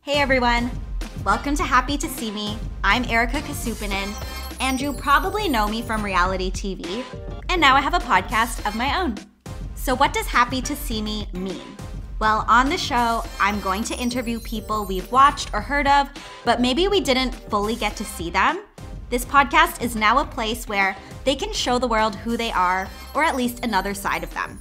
Hey everyone, welcome to Happy to See Me. I'm Erika Casupanan, and you probably know me from reality TV, and now I have a podcast of my own. So what does Happy to See Me mean? Well, on the show, I'm going to interview people we've watched or heard of, but maybe we didn't fully get to see them. This podcast is now a place where they can show the world who they are, or at least another side of them.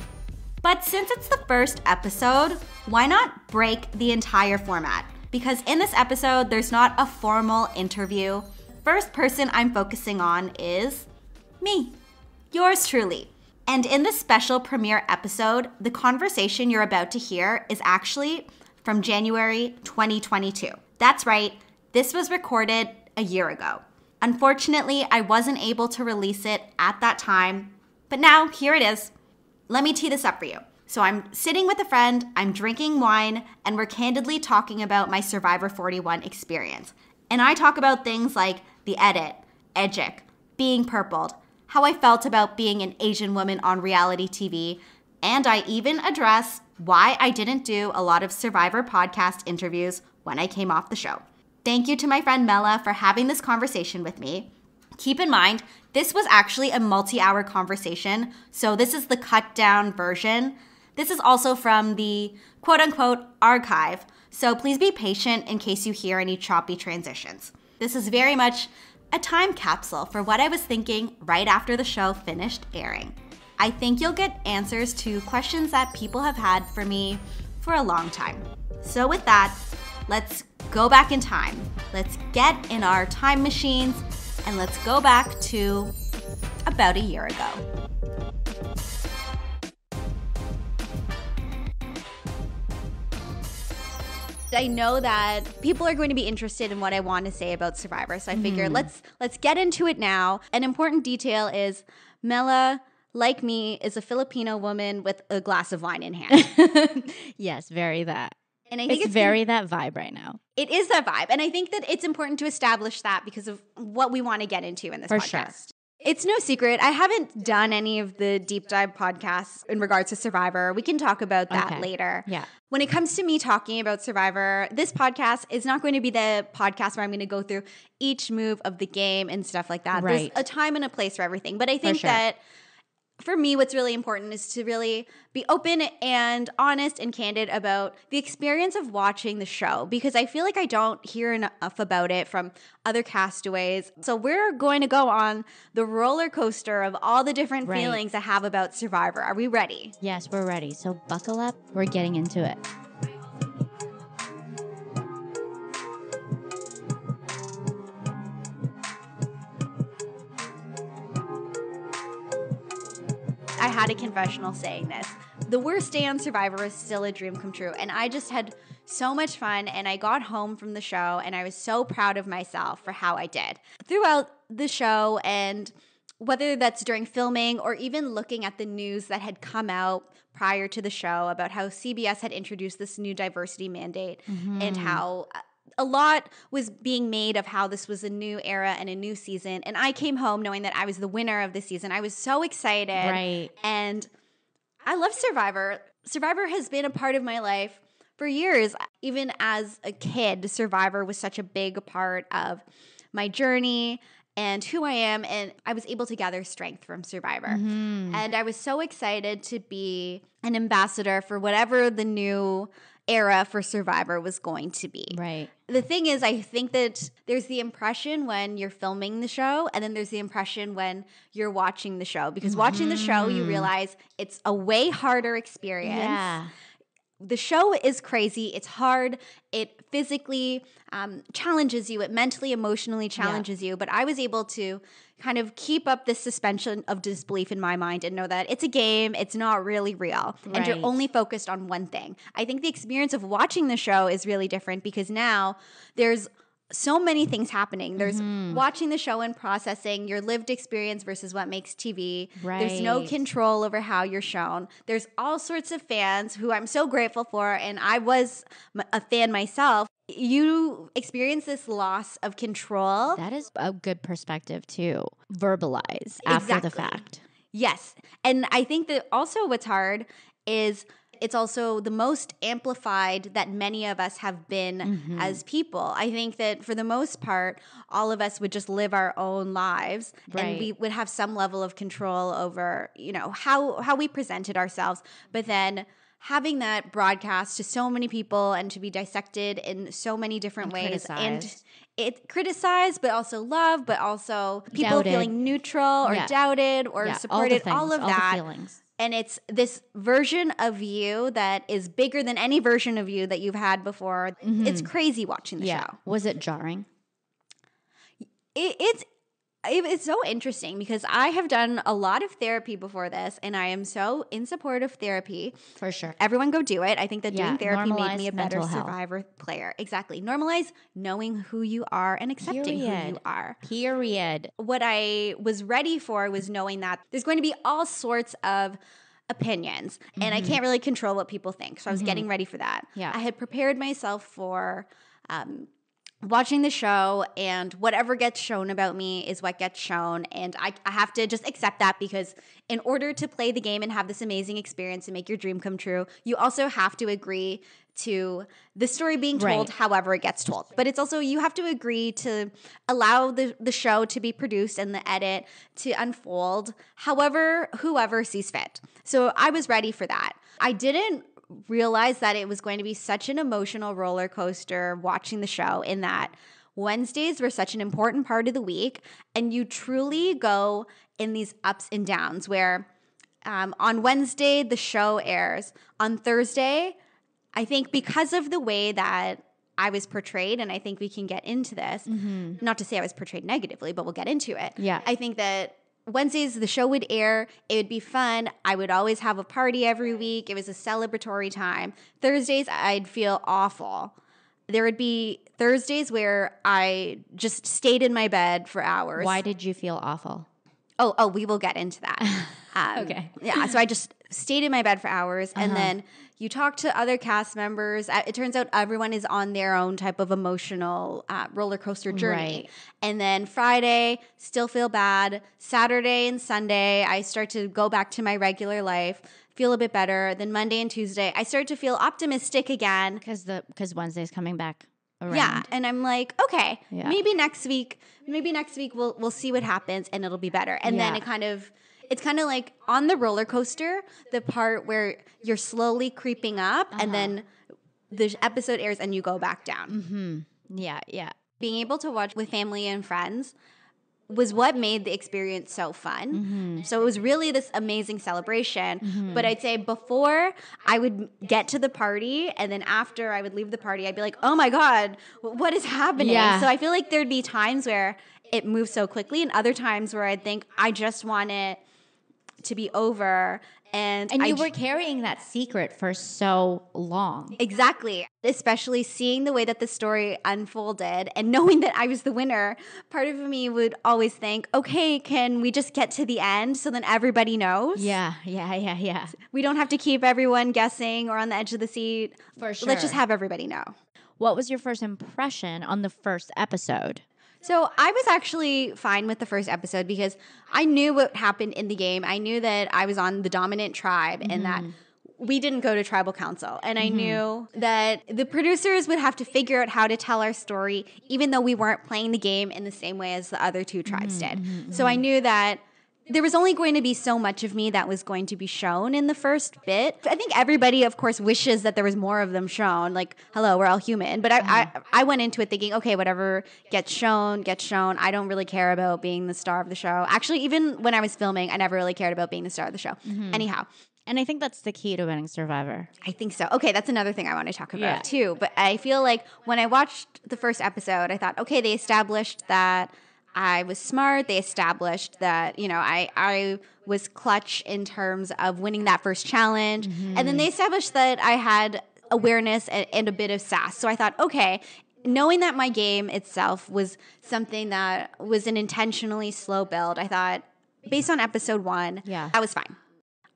But since it's the first episode, why not break the entire format? Because in this episode, there's not a formal interview. First person I'm focusing on is me, yours truly. And in this special premiere episode, the conversation you're about to hear is actually from January 2022. That's right, this was recorded a year ago. Unfortunately, I wasn't able to release it at that time, but now here it is. Let me tee this up for you. So I'm sitting with a friend, I'm drinking wine, and we're candidly talking about my Survivor 41 experience. And I talk about things like the edit, edgic, being purpled, how I felt about being an Asian woman on reality TV, and I even address why I didn't do a lot of Survivor podcast interviews when I came off the show. Thank you to my friend Mela for having this conversation with me. Keep in mind, this was actually a multi-hour conversation, so this is the cut down version. This is also from the quote-unquote archive, so please be patient in case you hear any choppy transitions. This is very much a time capsule for what I was thinking right after the show finished airing. I think you'll get answers to questions that people have had for me for a long time. So with that, let's go back in time. Let's get in our time machines and let's go back to about a year ago. I know that people are going to be interested in what I want to say about Survivor, so I figure let's get into it now. An important detail is Mela, like me, is a Filipino woman with a glass of wine in hand. Yes, very that. And I think it's very that vibe right now. It is that vibe, and I think that it's important to establish that because of what we want to get into in this podcast. Sure. It's no secret. I haven't done any of the deep dive podcasts in regards to Survivor. We can talk about that later. Yeah. When it comes to me talking about Survivor, this podcast is not going to be the podcast where I'm going to go through each move of the game and stuff like that. Right. There's a time and a place for everything. But I think that for me, what's really important is to really be open and honest and candid about the experience of watching the show, because I feel like I don't hear enough about it from other castaways. So we're going to go on the roller coaster of all the different feelings I have about Survivor. Are we ready? Yes, we're ready. So buckle up. We're getting into it. I had a confessional saying this. The worst day on Survivor is still a dream come true. And I just had so much fun, and I got home from the show and I was so proud of myself for how I did. Throughout the show, and whether that's during filming or even looking at the news that had come out prior to the show about how CBS had introduced this new diversity mandate and how a lot was being made of how this was a new era and a new season. And I came home knowing that I was the winner of this season. I was so excited. Right. And I love Survivor. Survivor has been a part of my life for years. Even as a kid, Survivor was such a big part of my journey and who I am. And I was able to gather strength from Survivor. And I was so excited to be an ambassador for whatever the new era for Survivor was going to be. Right. The thing is, I think that there's the impression when you're filming the show, and then there's the impression when you're watching the show. Because watching the show, you realize it's a way harder experience. Yeah. The show is crazy. It's hard. It physically challenges you. It mentally, emotionally challenges you. But I was able to kind of keep up this suspension of disbelief in my mind and know that it's a game. It's not really real. Right. And you're only focused on one thing. I think the experience of watching the show is really different because now there's so many things happening. There's watching the show and processing your lived experience versus what makes TV. Right. There's no control over how you're shown. There's all sorts of fans who I'm so grateful for, and I was a fan myself. You experience this loss of control. That is a good perspective to verbalize after the fact. Yes. And I think that also what's hard is it's also the most amplified that many of us have been as people. I think that for the most part, all of us would just live our own lives and we would have some level of control over, how we presented ourselves. But then having that broadcast to so many people and to be dissected in so many different ways and it criticized, but also loved, but also people doubted. Feeling neutral or doubted or supported, all of that. The feelings. And it's this version of you that is bigger than any version of you that you've had before. It's crazy watching the show. Was it jarring? It's so interesting because I have done a lot of therapy before this, and I am so in support of therapy. For sure. Everyone go do it. I think that doing therapy made me a better mental health. Survivor player. Exactly. Normalize knowing who you are and accepting who you are. Period. What I was ready for was knowing that there's going to be all sorts of opinions, and I can't really control what people think. So I was getting ready for that. Yeah. I had prepared myself for watching the show, and whatever gets shown about me is what gets shown, and I have to just accept that, because in order to play the game and have this amazing experience and make your dream come true, you also have to agree to the story being told however it gets told. But it's also, you have to agree to allow the show to be produced and the edit to unfold however whoever sees fit. So I was ready for that. I didn't realize that it was going to be such an emotional roller coaster watching the show, in that Wednesdays were such an important part of the week, and you truly go in these ups and downs where on Wednesday the show airs. On Thursday, I think because of the way that I was portrayed, and I think we can get into this, not to say I was portrayed negatively, but we'll get into it. Yeah. I think that Wednesdays, the show would air. It would be fun. I would always have a party every week. It was a celebratory time. Thursdays, I'd feel awful. There would be Thursdays where I just stayed in my bed for hours. Why did you feel awful? Oh, we will get into that. Okay. Yeah, so I just stayed in my bed for hours, and then you talk to other cast members. It turns out everyone is on their own type of emotional roller coaster journey. Right. And then Friday, still feel bad. Saturday and Sunday, I start to go back to my regular life, feel a bit better. Then Monday and Tuesday, I start to feel optimistic again. Because Wednesday's coming back around. Yeah, and I'm like, okay, maybe next week we'll see what happens, and it'll be better. And then it's kind of like on the roller coaster, the part where you're slowly creeping up, and then the episode airs and you go back down. Yeah. Being able to watch with family and friends was what made the experience so fun. So it was really this amazing celebration. But I'd say before I would get to the party, and then after I would leave the party, I'd be like, oh my God, what is happening? Yeah. So I feel like there'd be times where it moves so quickly, and other times where I'd think, I just want it to be over. And you were carrying that secret for so long. Exactly. Especially seeing the way that the story unfolded and knowing that I was the winner, part of me would always think, okay, can we just get to the end so then everybody knows? Yeah. We don't have to keep everyone guessing or on the edge of the seat. For sure. Let's just have everybody know. What was your first impression on the first episode? So I was actually fine with the first episode because I knew what happened in the game. I knew that I was on the dominant tribe and that we didn't go to tribal council. And I knew that the producers would have to figure out how to tell our story, even though we weren't playing the game in the same way as the other two tribes did. So I knew that there was only going to be so much of me that was going to be shown in the first bit. I think everybody, of course, wishes that there was more of them shown. Like, hello, we're all human. But I went into it thinking, okay, whatever gets shown, gets shown. I don't really care about being the star of the show. Actually, even when I was filming, I never really cared about being the star of the show. Anyhow. And I think that's the key to winning Survivor. I think so. Okay, that's another thing I want to talk about too. But I feel like when I watched the first episode, I thought, okay, they established that I was smart. They established that, I was clutch in terms of winning that first challenge. And then they established that I had awareness and a bit of sass. So I thought, okay, knowing that my game itself was something that was an intentionally slow build, I thought, based on episode 1, that was fine.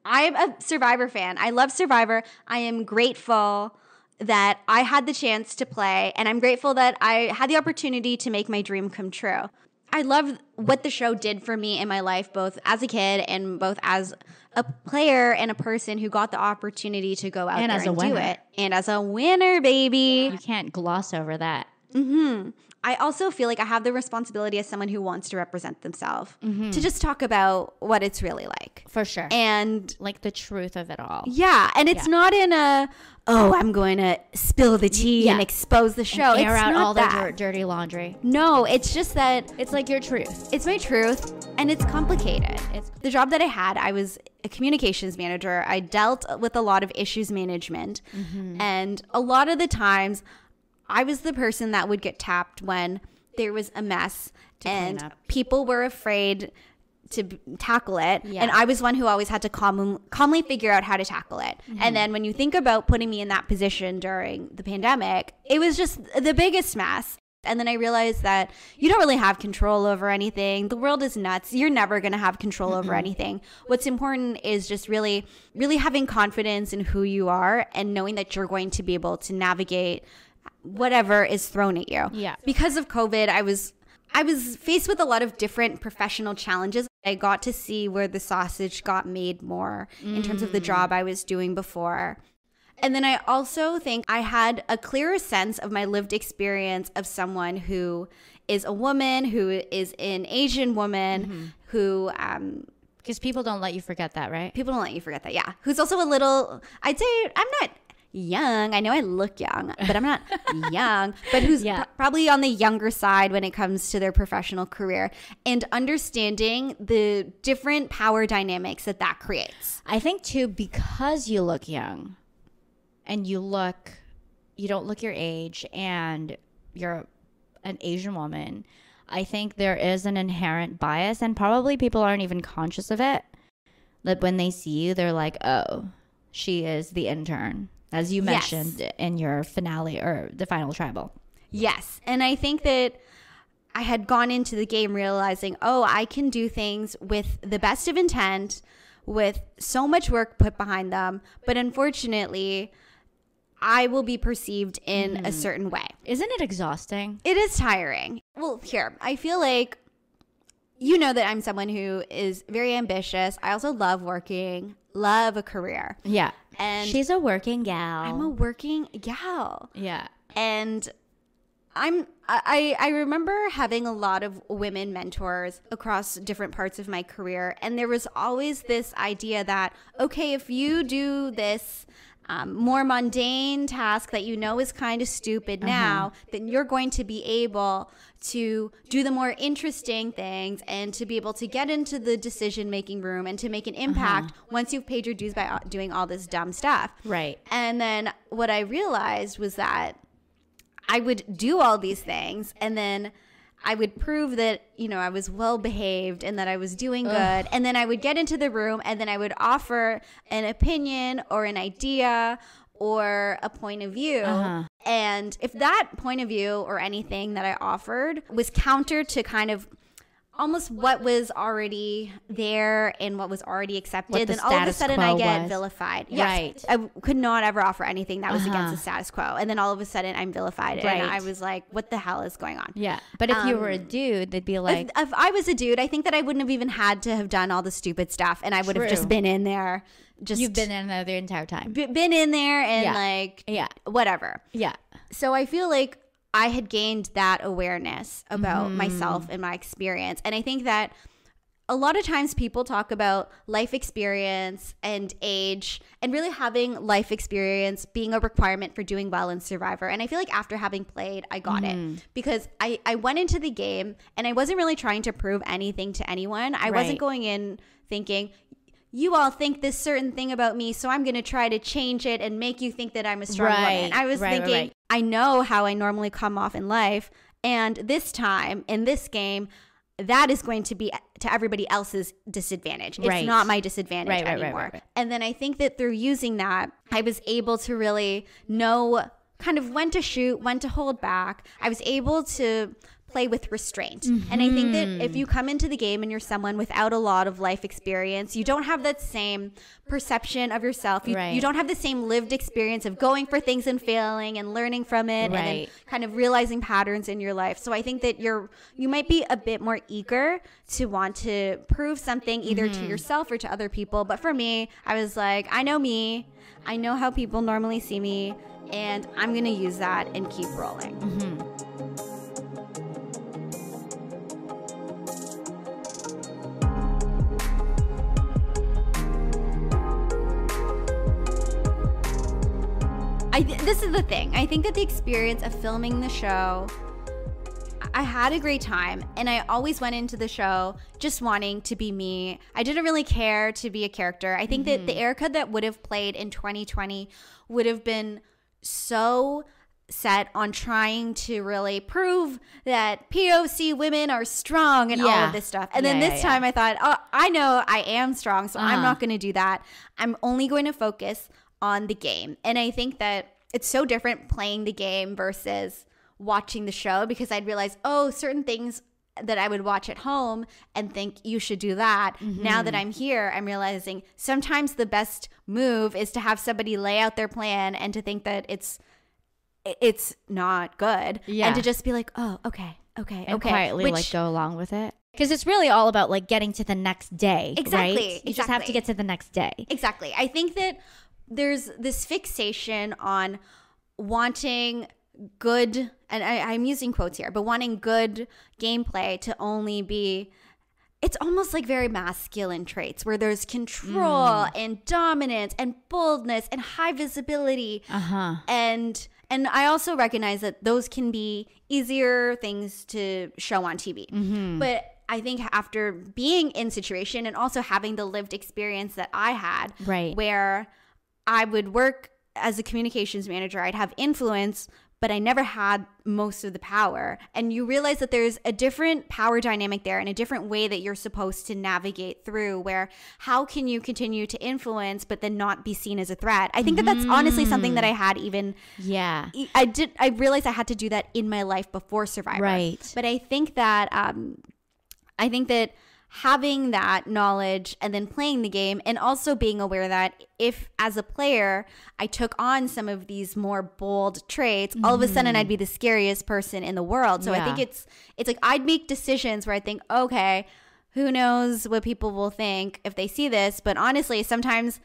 I'm a Survivor fan. I love Survivor. I am grateful that I had the chance to play, and I'm grateful that I had the opportunity to make my dream come true. I love what the show did for me in my life, both as a kid and both as a player and a person who got the opportunity to go out And there as a and do winner. it. And as a winner, baby. You can't gloss over that. I also feel like I have the responsibility as someone who wants to represent themselves to just talk about what it's really like. For sure. And like the truth of it all. yeah, and it's not in a, oh, I'm going to spill the tea and expose the show. And air it's out not all that. the dirty laundry. No, it's just that It's like your truth. it's my truth and it's complicated. It's the job that I had. I was a communications manager. I dealt with a lot of issues management. And a lot of the times I was the person that would get tapped when there was a mess and up. people were afraid to tackle it. And I was one who always had to calmly figure out how to tackle it. And then when you think about putting me in that position during the pandemic, it was just the biggest mess. And then I realized that you don't really have control over anything. The world is nuts. You're never going to have control over anything. What's important is just really, really having confidence in who you are and knowing that you're going to be able to navigate whatever is thrown at you. Yeah. Because of COVID, I was faced with a lot of different professional challenges. I got to see where the sausage got made more in terms of the job I was doing before. And then I also think I had a clearer sense of my lived experience of someone who is a woman, who is an Asian woman, who Because people don't let you forget that, right? people don't let you forget that. Yeah. Who's also a little, I'd say I'm not young. I know I look young, but I'm not young, but who's probably on the younger side when it comes to their professional career and understanding the different power dynamics that creates. I think too, because you look young and you don't look your age and you're an Asian woman, I think there is an inherent bias and probably people aren't even conscious of it. That when they see you, they're like, oh, she is the intern, as you mentioned in your finale or the final tribal. Yes. And I think that I had gone into the game realizing, oh, I can do things with the best of intent, with so much work put behind them. But unfortunately, I will be perceived in a certain way. Isn't it exhausting? It is tiring. Well, here, I feel like you know that I'm someone who is very ambitious. I also love working, love a career. Yeah. And she's a working gal. I'm a working gal. Yeah. And I remember having a lot of women mentors across different parts of my career. And there was always this idea that, okay, if you do this more mundane task that you know is kind of stupid now, then you're going to be able to do the more interesting things and to be able to get into the decision-making room and to make an impact once you've paid your dues by doing all this dumb stuff. Right. And then what I realized was that I would do all these things and then I would prove that, I was well behaved and that I was doing good. And then I would get into the room and then I would offer an opinion or an idea or a point of view. And if that point of view or anything that I offered was counter to kind of almost what was already there and what was already accepted, then all of a sudden I get vilified. Yes, right. I could not ever offer anything that was against the status quo. And then all of a sudden I'm vilified. Right. And I was like, what the hell is going on? Yeah. But if you were a dude, they'd be like... If I was a dude, I think that I wouldn't have even had to have done all the stupid stuff. And I would have just been in there. You've been in there the entire time. Been in there and whatever. Yeah. So I feel like I had gained that awareness about myself and my experience. And I think that a lot of times people talk about life experience and age and really having life experience being a requirement for doing well in Survivor. And I feel like after having played, I got it because I went into the game and I wasn't really trying to prove anything to anyone. I wasn't going in thinking, you all think this certain thing about me, so I'm going to try to change it and make you think that I'm a strong woman. I was thinking, I know how I normally come off in life, and this time, in this game, that is going to be to everybody else's disadvantage. It's not my disadvantage anymore. And then I think that through using that, I was able to really know kind of when to shoot, when to hold back. I was able to play with restraint. And I think that if you come into the game and you're someone without a lot of life experience, you don't have that same perception of yourself. You don't have the same lived experience of going for things and failing and learning from it and then kind of realizing patterns in your life. So I think that you might be a bit more eager to want to prove something either to yourself or to other people. But for me, I was like, I know me. I know how people normally see me, and I'm going to use that and keep rolling. This is the thing. I think that the experience of filming the show, I had a great time, and I always went into the show just wanting to be me. I didn't really care to be a character. I think that the Erika that would have played in 2020 would have been so set on trying to really prove that POC women are strong and all of this stuff. And then this time I thought, oh, I know I am strong, so I'm not going to do that. I'm only going to focus on the game. And I think that it's so different playing the game versus watching the show, because I'd realize, oh, certain things that I would watch at home and think you should do that. Now that I'm here, I'm realizing sometimes the best move is to have somebody lay out their plan and to think that it's not good, and to just be like, oh, okay, and quietly like go along with it. Because it's really all about like getting to the next day, right? You just have to get to the next day. Exactly. I think that there's this fixation on wanting good, and I'm using quotes here, but wanting good gameplay to only be, it's almost like very masculine traits where there's control and dominance and boldness and high visibility. And I also recognize that those can be easier things to show on TV. But I think after being in situation and also having the lived experience that I had, where I would work as a communications manager, I'd have influence, but I never had most of the power. And you realize that there's a different power dynamic there and a different way that you're supposed to navigate through, where how can you continue to influence but then not be seen as a threat? I think that that's honestly something that I had even. I realized I had to do that in my life before Survivor. But I think that having that knowledge and then playing the game, and also being aware that if as a player I took on some of these more bold traits, all of a sudden I'd be the scariest person in the world. So I think it's like I'd make decisions where I think, okay, who knows what people will think if they see this, but honestly sometimes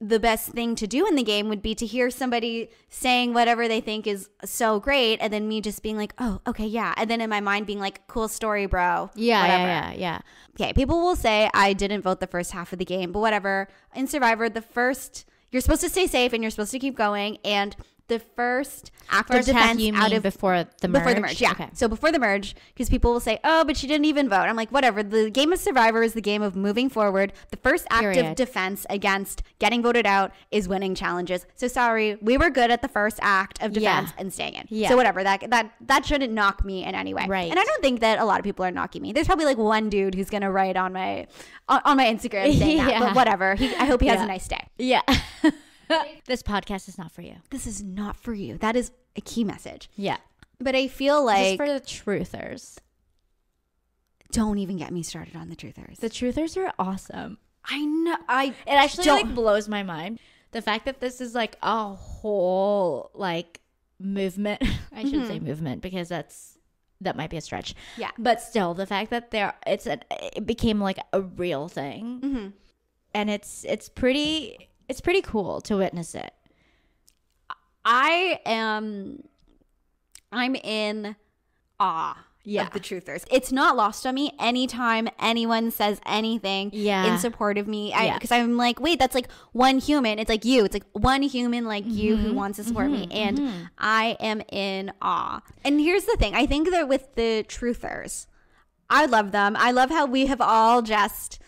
the best thing to do in the game would be to hear somebody saying whatever they think is so great, and then me just being like, oh, okay, yeah. And then in my mind being like, cool story, bro. Yeah. Okay, people will say I didn't vote the first half of the game, but whatever. In Survivor, you're supposed to stay safe and you're supposed to keep going, and the first act of defense before the merge? Yeah. Okay. So before the merge, because people will say, oh, but she didn't even vote. I'm like, whatever. The game of Survivor is the game of moving forward. The first act of defense against getting voted out is winning challenges. So sorry, we were good at the first act of defense and staying in. So whatever, that shouldn't knock me in any way. And I don't think that a lot of people are knocking me. There's probably like one dude who's going to write on my Instagram saying that, but whatever. I hope he has a nice day. This podcast is not for you. This is not for you. That is a key message. Yeah. But I feel like... Just for the truthers. Don't even get me started on the truthers. The truthers are awesome. I know. It actually like blows my mind. The fact that this is like a whole like movement. I shouldn't say movement, because that might be a stretch. Yeah. But still, the fact that it became like a real thing. And it's pretty cool to witness it. I'm in awe of the truthers. It's not lost on me anytime anyone says anything in support of me. Because I'm like, wait, that's like one human. It's like you. It's like one human like you who wants to support me. And I am in awe. And here's the thing. I think that with the truthers, I love them. I love how we have all just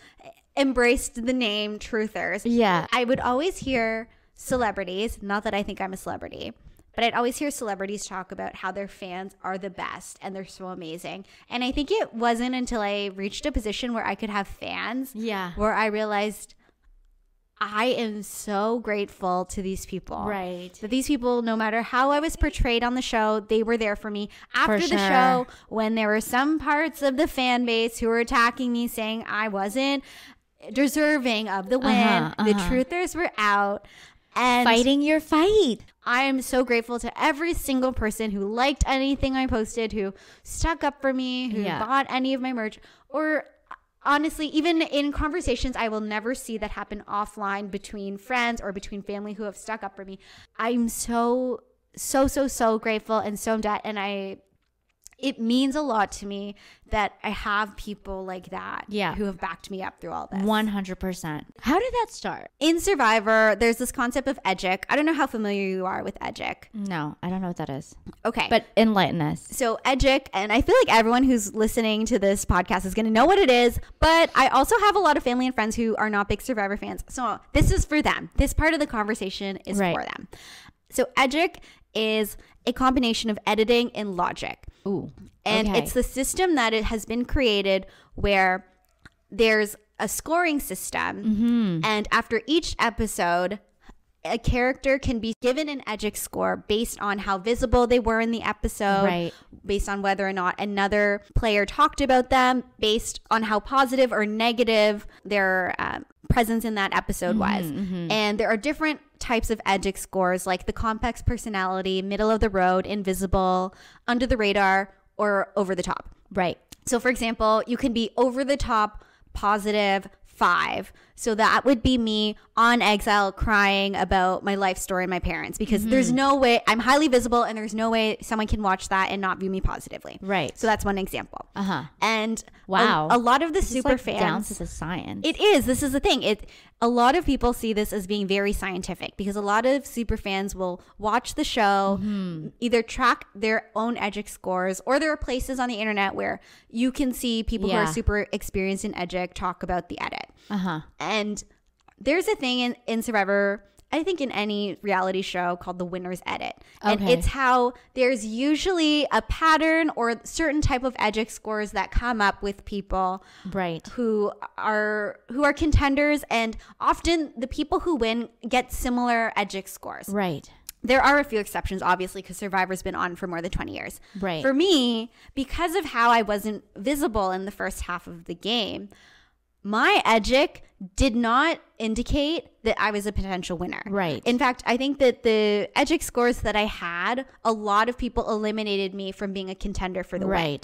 embraced the name truthers. Yeah. I would always hear celebrities, not that I think I'm a celebrity, but I'd always hear celebrities talk about how their fans are the best and they're so amazing. And I think it wasn't until I reached a position where I could have fans where I realized I am so grateful to these people. Right. That these people, no matter how I was portrayed on the show, they were there for me. After the show, when there were some parts of the fan base who were attacking me saying I wasn't deserving of the win, the truthers were out. And fighting your fight. I am so grateful to every single person who liked anything I posted, who stuck up for me, who bought any of my merch, or honestly, even in conversations I will never see that happen offline between friends or between family who have stuck up for me. I'm so grateful and so in debt. And it means a lot to me that I have people like that who have backed me up through all this. 100%. How did that start? In Survivor, there's this concept of edgic. I don't know how familiar you are with edgic. No, I don't know what that is. Okay. But enlighten us. So edgic, and I feel like everyone who's listening to this podcast is going to know what it is, but I also have a lot of family and friends who are not big Survivor fans. So this is for them. This part of the conversation is for them. So edgic is a combination of editing and logic. Ooh. And it's the system that it has been created where there's a scoring system. And after each episode, a character can be given an edgic score based on how visible they were in the episode, based on whether or not another player talked about them, based on how positive or negative their presence in that episode was. And there are different types of edgic scores, like the complex personality, middle of the road, invisible, under the radar, or over the top. Right. So for example, you can be over the top, positive, 5. So that would be me on exile crying about my life story and my parents, because there's no way, I'm highly visible and there's no way someone can watch that and not view me positively. Right. So that's one example. And wow, a lot of the this super is like fans, down to the science. It is. This is the thing. A lot of people see this as being very scientific, because a lot of super fans will watch the show, either track their own edgic scores, or there are places on the internet where you can see people who are super experienced in edgic talk about the edit. And there's a thing in Survivor, I think in any reality show, called the winner's edit. And it's how there's usually a pattern or certain type of edgic scores that come up with people who are contenders, and often the people who win get similar edgic scores. There are a few exceptions, obviously, because Survivor's been on for more than 20 years. For me, because of how I wasn't visible in the first half of the game, my edgic did not indicate that I was a potential winner. In fact, I think that the edgic scores that I had, a lot of people eliminated me from being a contender for the win.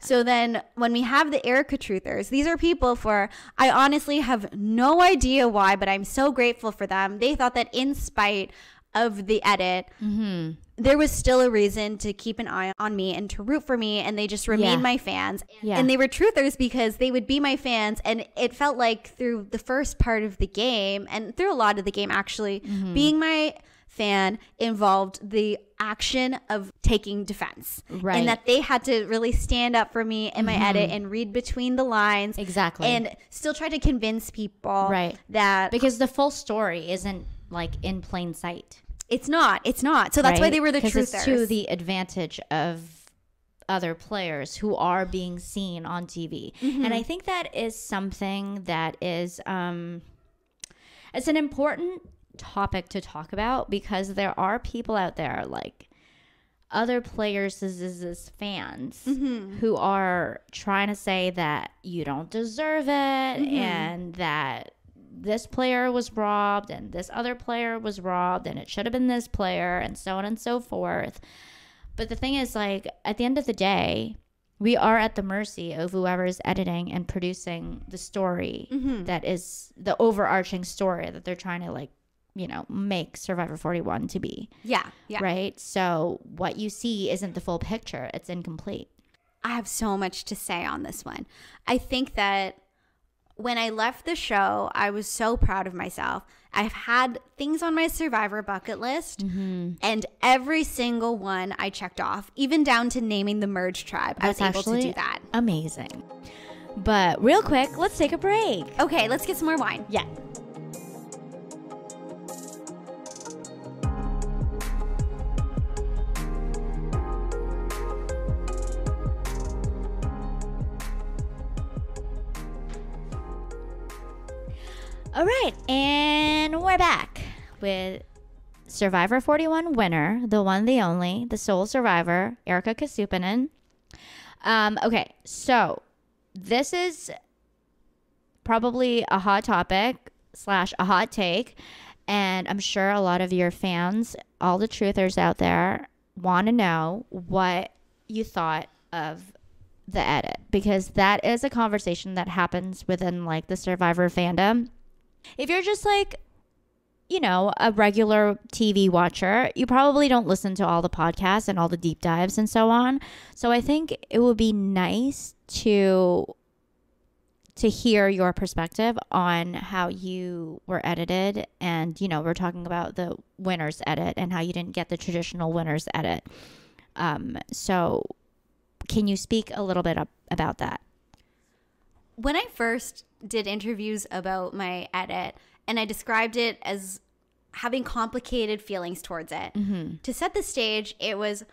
So then when we have the Erika truthers, these are people I honestly have no idea why, but I'm so grateful for them. They thought that in spite of the edit, there was still a reason to keep an eye on me and to root for me, and they just remained my fans. And they were truthers because they would be my fans, and it felt like through the first part of the game, and through a lot of the game actually, being my fan involved the action of taking defense. And that they had to really stand up for me in my edit and read between the lines. And still try to convince people that... Because the full story isn't like in plain sight. It's not. So that's why they were the truthers. It's to the advantage of other players who are being seen on TV. And I think that is something that is, it's an important topic to talk about, because there are people out there, like other players as fans, who are trying to say that you don't deserve it, and that this player was robbed and this other player was robbed and it should have been this player, and so on and so forth. But the thing is, like, at the end of the day, we are at the mercy of whoever is editing and producing the story that is the overarching story that they're trying to, like, you know, make Survivor 41 to be. Right? So what you see isn't the full picture. It's incomplete. I have so much to say on this one. I think that when I left the show, I was so proud of myself. I've had things on my Survivor bucket list, and every single one I checked off, even down to naming the Merge tribe. I was able to do that. Amazing. But real quick, let's take a break. Okay, let's get some more wine. Yeah. All right, and And we're back with Survivor 41 winner, the one, the only, the sole survivor, Erika Casupanan. Okay, so this is probably a hot topic / a hot take, and I'm sure a lot of your fans, all the truthers out there, want to know what you thought of the edit, because that is a conversation that happens within like the Survivor fandom. If you're just like, you know, a regular TV watcher, you probably don't listen to all the podcasts and all the deep dives and so on. So I think it would be nice to hear your perspective on how you were edited. And, you know, we're talking about the winner's edit and how you didn't get the traditional winner's edit. So can you speak a little bit about that? When I first did interviews about my edit, and I described it as having complicated feelings towards it. Mm-hmm. To set the stage, it was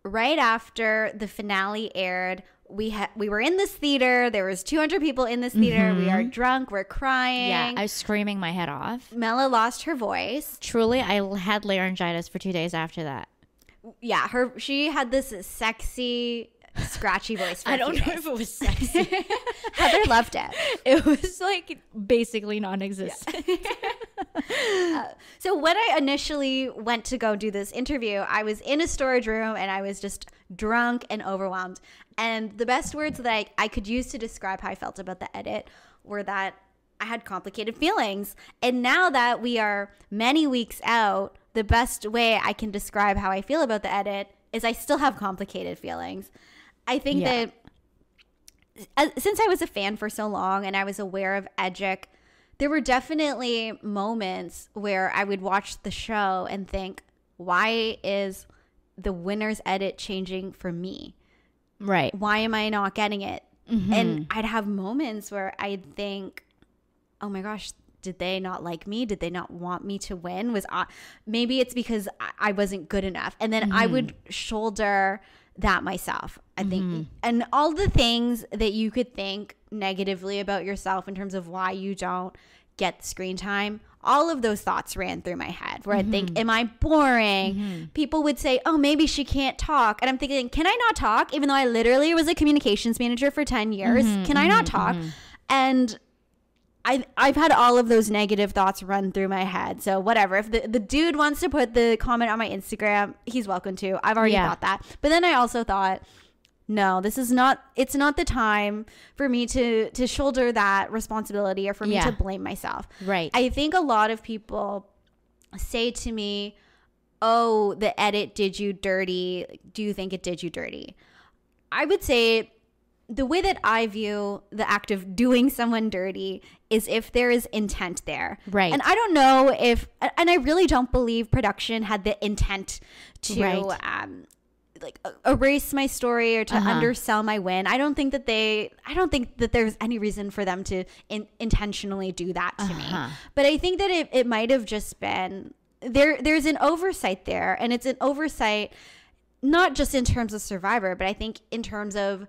right after the finale aired. We were in this theater. There was 200 people in this theater. Mm-hmm. We are drunk. We're crying. Yeah, I was screaming my head off. Mela lost her voice. Truly, I had laryngitis for 2 days after that. Yeah, she had this sexy, scratchy voice. I don't know if it was sexy. Heather loved it. It was like basically non-existent. Yeah. So when I initially went to go do this interview, I was in a storage room and I was just drunk and overwhelmed. And the best words that I could use to describe how I felt about the edit were that I had complicated feelings. And now that we are many weeks out, the best way I can describe how I feel about the edit is I still have complicated feelings. I think that since I was a fan for so long and I was aware of Edgic, there were definitely moments where I would watch the show and think, why is the winner's edit changing for me? Right. Why am I not getting it? Mm-hmm. And I'd have moments where I'd think, oh my gosh, did they not like me? Did they not want me to win? Maybe it's because I wasn't good enough. And then I would shoulder that myself, I think. And all the things that you could think negatively about yourself in terms of why you don't get screen time, all of those thoughts ran through my head where I think, am I boring? People would say, oh, maybe she can't talk. And I'm thinking, can I not talk? Even though I literally was a communications manager for 10 years, can I not talk? And I've had all of those negative thoughts run through my head. So whatever. If the dude wants to put the comment on my Instagram, he's welcome to. I've already thought that. But then I also thought, no, it's not the time for me to shoulder that responsibility or for me to blame myself. Right. I think a lot of people say to me, oh, the edit did you dirty. Do you think it did you dirty? I would say the way that I view the act of doing someone dirty is if there is intent there. Right. And I don't know if, and I really don't believe production had the intent to erase my story or to undersell my win. I don't think that there's any reason for them to intentionally do that to me. But I think that it might have just been, there's an oversight there, and it's an oversight not just in terms of Survivor, but I think in terms of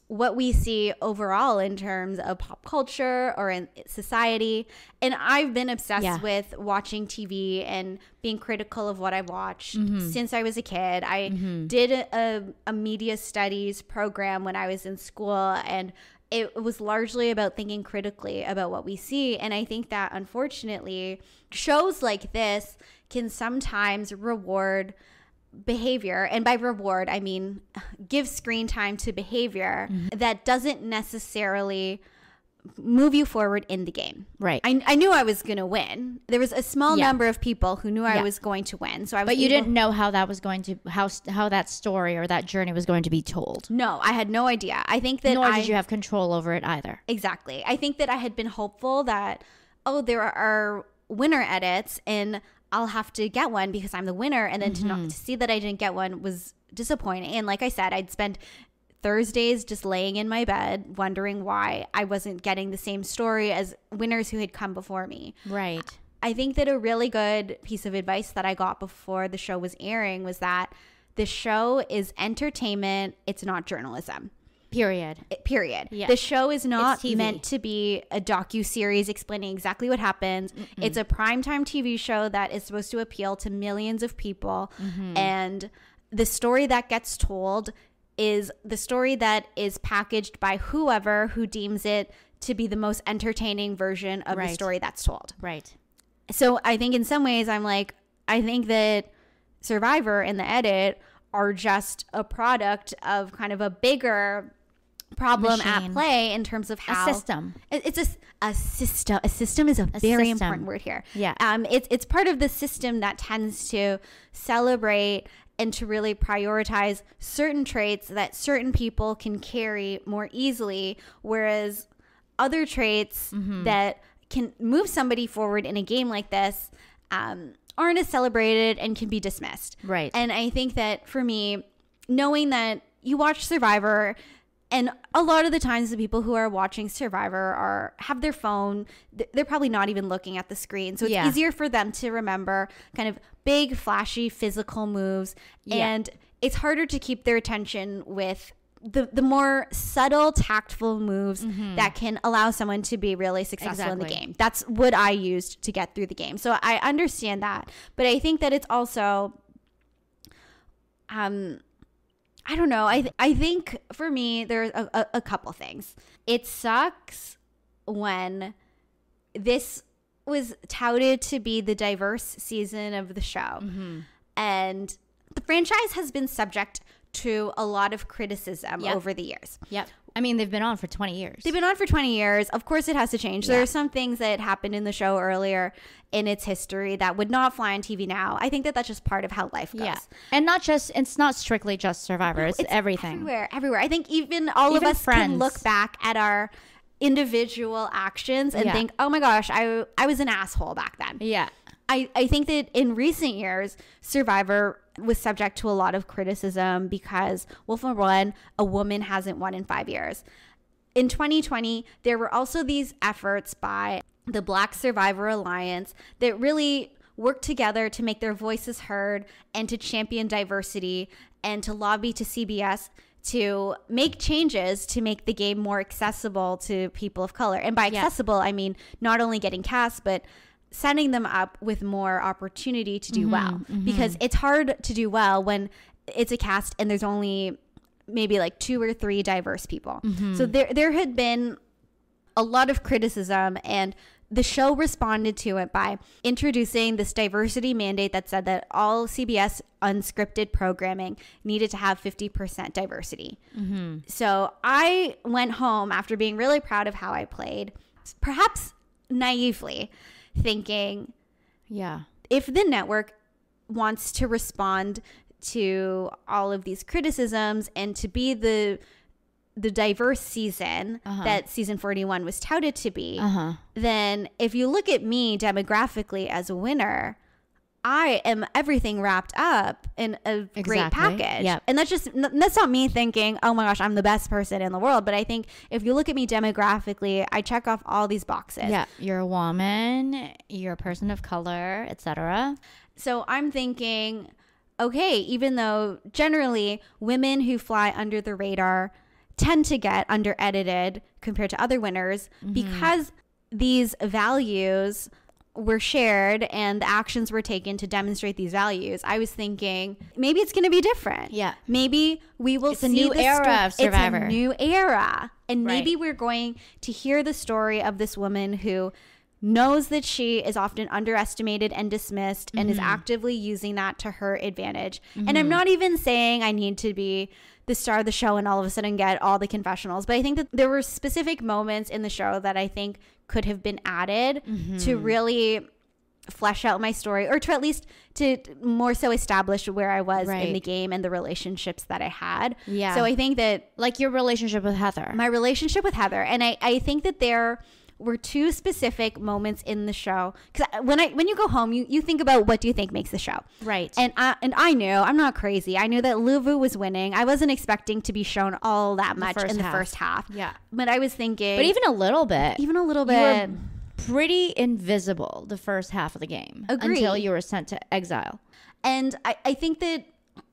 what we see overall in terms of pop culture or in society. And I've been obsessed with watching TV and being critical of what I've watched since I was a kid. I did a media studies program when I was in school, and it was largely about thinking critically about what we see. And I think that unfortunately shows like this can sometimes reward behavior, and by reward I mean give screen time to behavior that doesn't necessarily move you forward in the game. Right. I knew I was going to win. There was a small number of people who knew I was going to win. So I was But you didn't know how that was going to how that story or that journey was going to be told. No, I had no idea. I think that Nor did you have control over it either. Exactly. I think that I had been hopeful that there are winner edits and I'll have to get one because I'm the winner. And then to see that I didn't get one was disappointing. And like I said, I'd spend Thursdays just laying in my bed wondering why I wasn't getting the same story as winners who had come before me. Right. I think that a really good piece of advice that I got before the show was airing was that the show is entertainment. It's not journalism. Period. Period. Yeah. The show is not It's TV. meant to be a docuseries explaining exactly what happens. It's a primetime TV show that is supposed to appeal to millions of people. And the story that gets told is the story that is packaged by whoever who deems it to be the most entertaining version of the story that's told. Right. So I think in some ways I'm like, I think that Survivor and the edit are just a product of kind of a bigger problem at play in terms of how a system. It's a system. A system is a very important word here. Yeah. It's part of the system that tends to celebrate and to really prioritize certain traits that certain people can carry more easily, whereas other traits that can move somebody forward in a game like this aren't as celebrated and can be dismissed. Right. And I think that for me, knowing that you watch Survivor, and a lot of the times the people who are watching Survivor have their phone. They're probably not even looking at the screen. So it's easier for them to remember kind of big, flashy, physical moves. Yeah. And it's harder to keep their attention with the more subtle, tactful moves that can allow someone to be really successful in the game. That's what I used to get through the game. So I understand that. But I think that it's also... I don't know. I think for me, there's a couple things. It sucks when this was touted to be the diverse season of the show. And the franchise has been subject to a lot of criticism over the years. Yep. I mean, they've been on for 20 years. They've been on for 20 years. Of course, it has to change. There are some things that happened in the show earlier in its history that would not fly on TV now. I think that that's just part of how life goes. Yeah. And it's not strictly just Survivor. It's everything. Everywhere. I think even all of us can look back at our individual actions and think, oh my gosh, I was an asshole back then. Yeah. I think that in recent years, Survivor was subject to a lot of criticism because, well, for one, a woman hasn't won in 5 years. In 2020, there were also these efforts by the Black Survivor Alliance that really worked together to make their voices heard and to champion diversity and to lobby to CBS to make changes to make the game more accessible to people of color. And by accessible, I mean not only getting cast, but setting them up with more opportunity to do well, because it's hard to do well when it's a cast and there's only maybe like 2 or 3 diverse people. So there had been a lot of criticism, and the show responded to it by introducing this diversity mandate that said that all CBS unscripted programming needed to have 50% diversity. So I went home after being really proud of how I played, perhaps naively, thinking, if the network wants to respond to all of these criticisms and to be the diverse season that season 41 was touted to be, then if you look at me demographically as a winner, I am everything wrapped up in a great package. Yep. And that's not me thinking, oh my gosh, I'm the best person in the world. But I think if you look at me demographically, I check off all these boxes. Yeah, you're a woman, you're a person of color, etc. So I'm thinking, okay, even though generally women who fly under the radar tend to get under edited compared to other winners, because these values were shared and the actions were taken to demonstrate these values, I was thinking maybe it's going to be different. Yeah. Maybe we will see a new era of Survivor. It's a new era. And maybe we're going to hear the story of this woman who knows that she is often underestimated and dismissed and is actively using that to her advantage. And I'm not even saying I need to be the star of the show and all of a sudden get all the confessionals, but I think that there were specific moments in the show that I think could have been added to really flesh out my story, or to at least to more so establish where I was in the game and the relationships that I had. Yeah. So I think that, like, your relationship with Heather. My relationship with Heather. And I think that there were 2 specific moments in the show, because when you go home, you think about what do you think makes the show, right? And I knew, I'm not crazy, I knew that Luvu was winning. I wasn't expecting to be shown all that much in the first half. Yeah, but I was thinking, but even a little bit, you were pretty invisible the first half of the game. Agreed. Until you were sent to exile. And I think that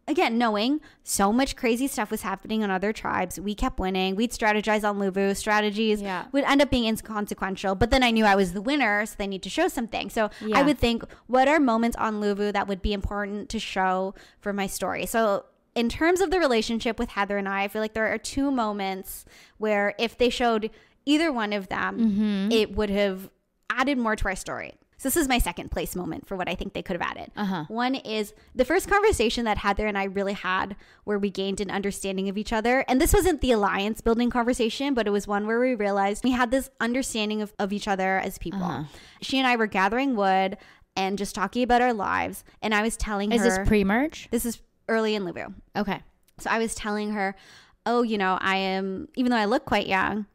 again, knowing so much crazy stuff was happening on other tribes, we kept winning. We'd strategize on Luvu. Strategies would end up being inconsequential. But then I knew I was the winner, so they need to show something. So I would think, what are moments on Luvu that would be important to show for my story? So in terms of the relationship with Heather and I feel like there are 2 moments where if they showed either one of them, it would have added more to our story. So this is my second place moment for what I think they could have added. One is the first conversation that Heather and I really had where we gained an understanding of each other. And this wasn't the alliance building conversation, but it was one where we realized we had this understanding of each other as people. She and I were gathering wood and just talking about our lives. And I was telling her. Is this pre-merge? This is early in Luvu. Okay. So I was telling her, oh, you know, I am, even though I look quite young,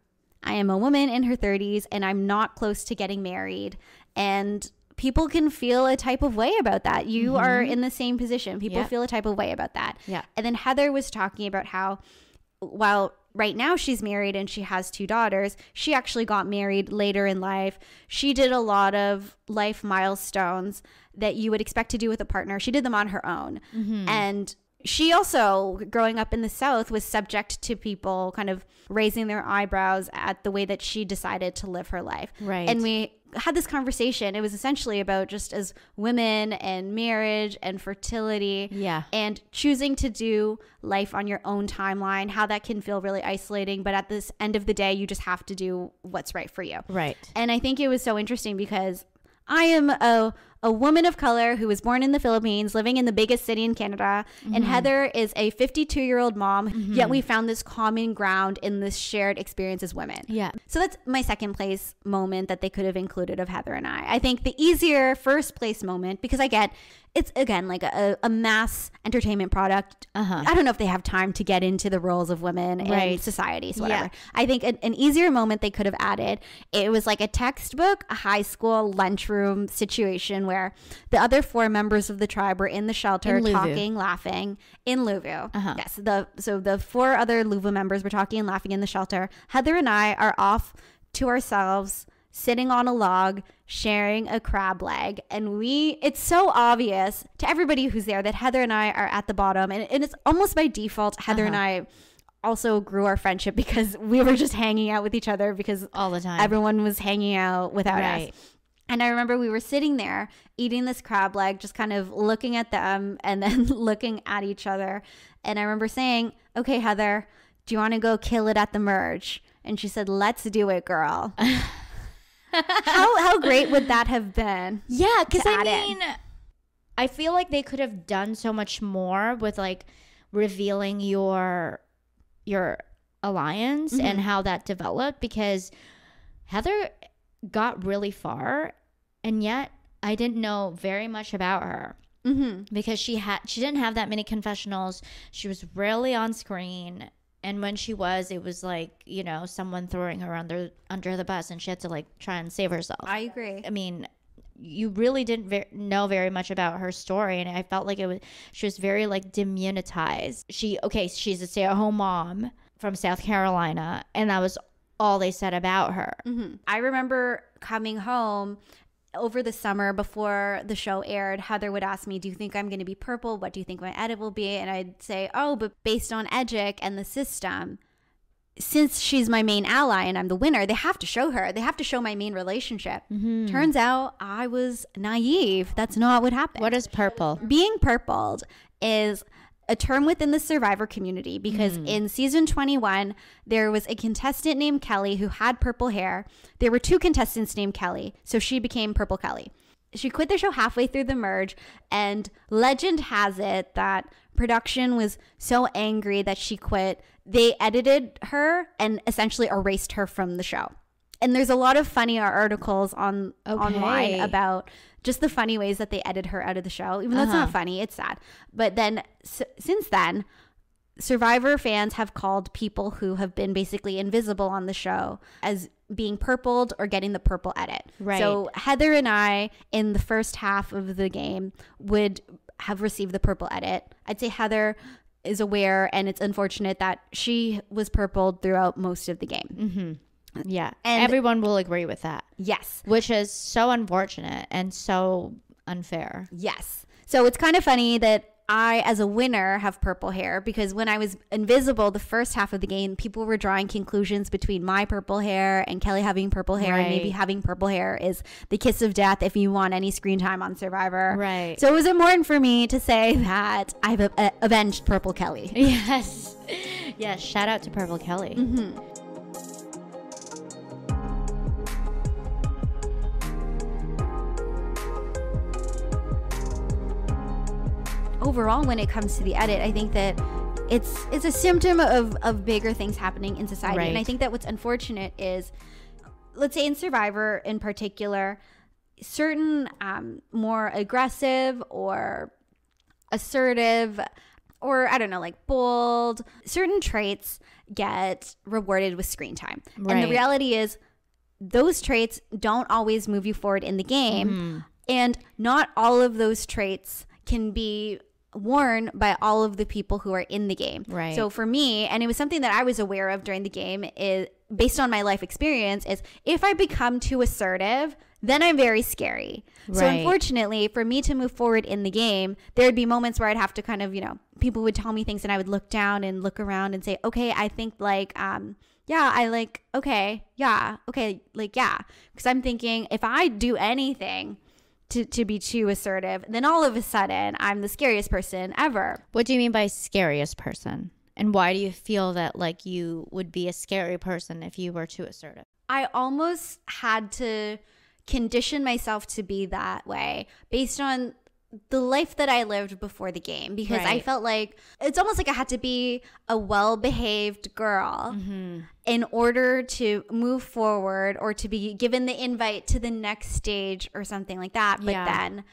I am a woman in her 30s and I'm not close to getting married. And people can feel a type of way about that. You are in the same position. People feel a type of way about that. And then Heather was talking about how while right now she's married and she has 2 daughters, she actually got married later in life. She did a lot of life milestones that you would expect to do with a partner. She did them on her own. And she also, growing up in the South, was subject to people kind of raising their eyebrows at the way that she decided to live her life. Right. And we had this conversation. It was essentially about just as women and marriage and fertility and choosing to do life on your own timeline, how that can feel really isolating. But at this end of the day, you just have to do what's right for you. Right. And I think it was so interesting because I am a woman of color who was born in the Philippines, living in the biggest city in Canada. And Heather is a 52-year-old mom, yet we found this common ground in this shared experience as women. Yeah. So that's my second place moment that they could have included of Heather and I. I think the easier first place moment, because I get it's, again, like a mass entertainment product. I don't know if they have time to get into the roles of women in society, so whatever. I think an easier moment they could have added, it was like a textbook, a high school lunchroom situation where the other 4 members of the tribe were in the shelter talking, laughing in Luvu. Yes, so the 4 other Luvu members were talking and laughing in the shelter. Heather and I are off to ourselves, sitting on a log, sharing a crab leg. And it's so obvious to everybody who's there that Heather and I are at the bottom. And it's almost by default, Heather and I also grew our friendship because we were just hanging out with each other because all the time everyone was hanging out without us. And I remember we were sitting there eating this crab leg, just kind of looking at them and then looking at each other. And I remember saying, okay, Heather, do you want to go kill it at the merge? And she said, let's do it, girl. How great would that have been? Yeah, because I mean, I feel like they could have done so much more with like revealing your alliance and how that developed, because Heather got really far and yet I didn't know very much about her because she didn't have that many confessionals. She was rarely on screen. And when she was, it was like, you know, someone throwing her under the bus and she had to like try and save herself. I agree. I mean, you really didn't know very much about her story. And I felt like she was very like demunitized. She's a stay-at-home mom from South Carolina. And that was all they said about her. I remember coming home over the summer before the show aired. Heather would ask me, do you think I'm going to be purple? What do you think my edit will be? And I'd say, oh, but based on Edgic and the system, since she's my main ally and I'm the winner, they have to show her. They have to show my main relationship. Turns out I was naive. That's not what happened. What is purple? Being purpled is a term within the Survivor community because in season 21, there was a contestant named Kelly who had purple hair. There were 2 contestants named Kelly, so she became Purple Kelly. She quit the show halfway through the merge, and legend has it that production was so angry that she quit, they edited her and essentially erased her from the show. And there's a lot of funny articles online about just the funny ways that they edit her out of the show. Even though it's not funny, it's sad. But then since then, Survivor fans have called people who have been basically invisible on the show as being purpled or getting the purple edit. Right. So Heather and I, in the first half of the game, would have received the purple edit. I'd say Heather is aware, and it's unfortunate that she was purpled throughout most of the game. Yeah, and everyone will agree with that. Yes. Which is so unfortunate and so unfair. Yes. So it's kind of funny that I, as a winner, have purple hair because when I was invisible the first half of the game, people were drawing conclusions between my purple hair and Kelly having purple hair, and maybe having purple hair is the kiss of death if you want any screen time on Survivor. Right. So it was important for me to say that I've avenged Purple Kelly. Yes. Yes. Shout out to Purple Kelly. Mm-hmm. Overall, when it comes to the edit, I think that it's a symptom of bigger things happening in society. Right. And I think that what's unfortunate is, let's say in Survivor in particular, certain more aggressive or assertive or, I don't know, like bold, certain traits get rewarded with screen time. Right. And the reality is those traits don't always move you forward in the game. Mm-hmm. And not all of those traits can be worn by all of the people who are in the game. Right. So for me, and it was something that I was aware of during the game, is based on my life experience, is if I become too assertive, then I'm very scary. Right. So unfortunately, for me to move forward in the game, there would be moments where I'd have to kind of, people would tell me things and I would look down and look around and say, okay, I think like, yeah, I like, okay, yeah, okay, like, yeah. Because I'm thinking if I do anything to be too assertive, then all of a sudden I'm the scariest person ever. What do you mean by scariest person? And why do you feel that like you would be a scary person if you were too assertive? I almost had to condition myself to be that way based on the life that I lived before the game, because I felt like it's almost like I had to be a well-behaved girl in order to move forward or to be given the invite to the next stage or something like that. But then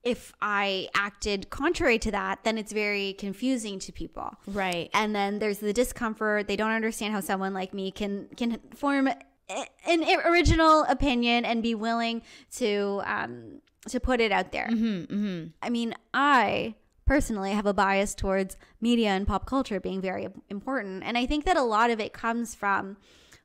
if I acted contrary to that, then it's very confusing to people. Right. And then there's the discomfort. They don't understand how someone like me can form an original opinion and be willing to put it out there. I mean, I personally have a bias towards media and pop culture being very important. And I think that a lot of it comes from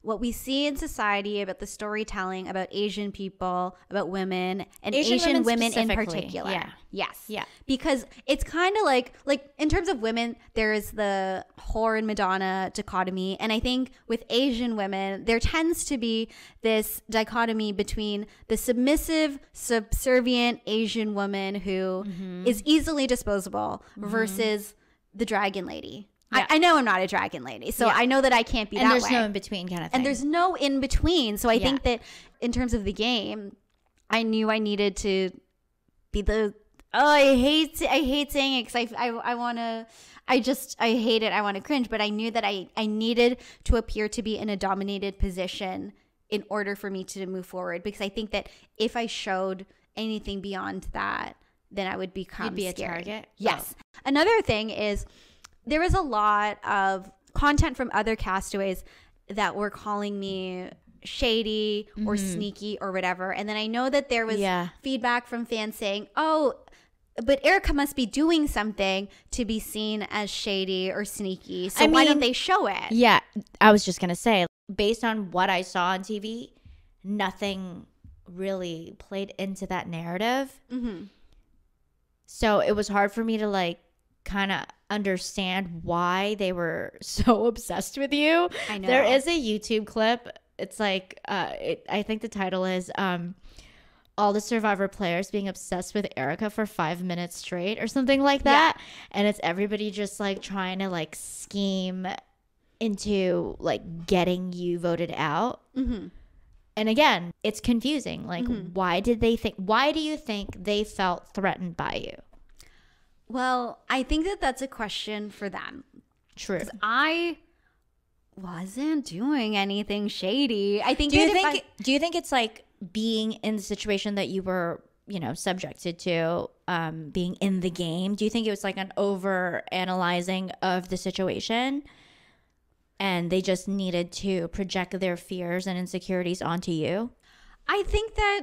what we see in society about the storytelling about Asian people, about women, and Asian women in particular. Yeah. Yes. Yeah. Because it's kind of like in terms of women, there is the whore and Madonna dichotomy. And I think with Asian women, there tends to be this dichotomy between the submissive, subservient Asian woman who is easily disposable versus the dragon lady. Yeah. I know I'm not a dragon lady, so I know that I can't be that way. And there's no in between kind of thing. And there's no in between. So I think that in terms of the game, I knew I needed to be the. Oh, I hate saying it because I hate it. I want to cringe, but I knew that I needed to appear to be in a dominated position in order for me to move forward, because I think that if I showed anything beyond that, then I would become You'd be scary. A target. Yes. Oh. Another thing is, there was a lot of content from other castaways that were calling me shady or sneaky or whatever. And then I know that there was feedback from fans saying, oh, but Erika must be doing something to be seen as shady or sneaky. So why don't they show it? Yeah, I was just going to say, based on what I saw on TV, nothing really played into that narrative. So it was hard for me to like kind of understand why they were so obsessed with you. I know. There is a YouTube clip. It's like I think the title is all the Survivor players being obsessed with Erika for 5 minutes straight or something like that. And it's everybody just like trying to like scheme into like getting you voted out. And again, it's confusing. Like, why do you think they felt threatened by you? Well, I think that that's a question for them. True. Because I wasn't doing anything shady. I think. Do you think it's like being in the situation that you were, subjected to, being in the game? Do you think it was like an over analyzing of the situation, and they just needed to project their fears and insecurities onto you? I think that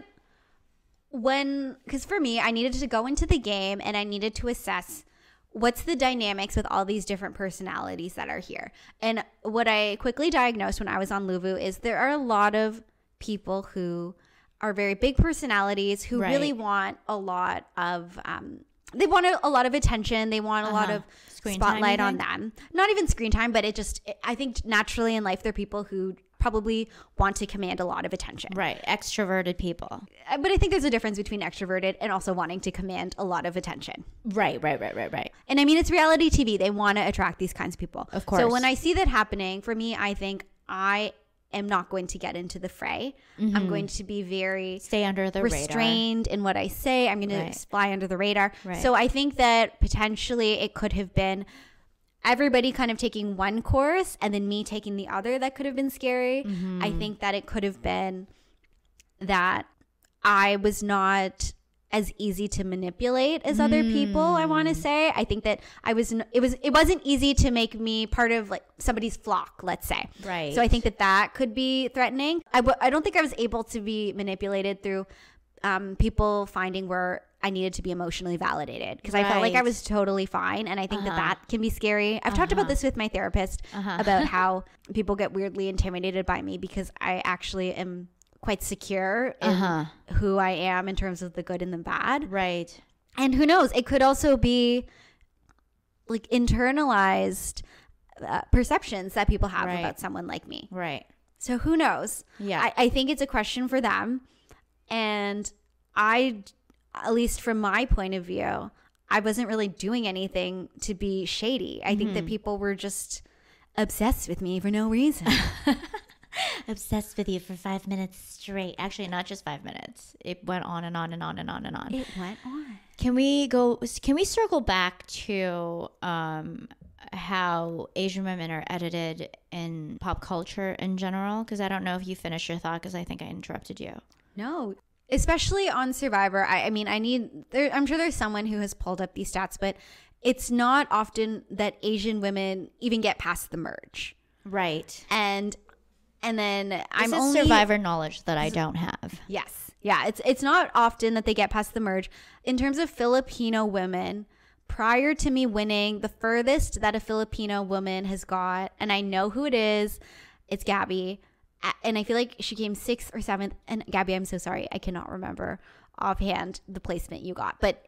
because for me, I needed to go into the game and I needed to assess what's the dynamics with all these different personalities that are here. And what I quickly diagnosed when I was on Luvu is there are a lot of people who are very big personalities who really want a lot of they want a lot of attention. They want a lot of Screen spotlight time, on them. Not even screen time, but I think naturally in life, there are people who probably want to command a lot of attention. Right. Extroverted people. But I think there's a difference between extroverted and also wanting to command a lot of attention. Right. And I mean, it's reality TV. They want to attract these kinds of people. Of course. So when I see that happening, for me, I think I am not going to get into the fray. I'm going to be very stay under the restrained in what I say. I'm going to fly under the radar. Right. So I think that potentially it could have been everybody kind of taking one course and then me taking the other. That could have been scary. I think that it could have been that I was not as easy to manipulate as other people. I want to say, I think that it wasn't easy to make me part of like somebody's flock, let's say. Right. So I think that could be threatening. I don't think I was able to be manipulated through people finding where I needed to be emotionally validated, because I felt like I was totally fine. And I think that can be scary. I've talked about this with my therapist about how people get weirdly intimidated by me because I actually am quite secure in who I am in terms of the good and the bad. Right. And who knows, it could also be like internalized perceptions that people have about someone like me. Right. So who knows? Yeah. I think it's a question for them. And at least from my point of view, I wasn't really doing anything to be shady. I think that people were just obsessed with me for no reason. Obsessed with you for 5 minutes straight. Actually, not just 5 minutes. It went on and on and on and on and on. It went on. Can we circle back to how Asian women are edited in pop culture in general? Because I don't know if you finished your thought, because I think I interrupted you. No, especially on Survivor. I'm sure there's someone who has pulled up these stats, but it's not often that Asian women even get past the merge. Right. And then this is Survivor knowledge that I don't have. Yes. Yeah. It's not often that they get past the merge. In terms of Filipino women, prior to me winning, the furthest that a Filipino woman has got, and I know who it is, it's Gabby. And I feel like she came 6th or 7th. And Gabby, I'm so sorry, I cannot remember offhand the placement you got. But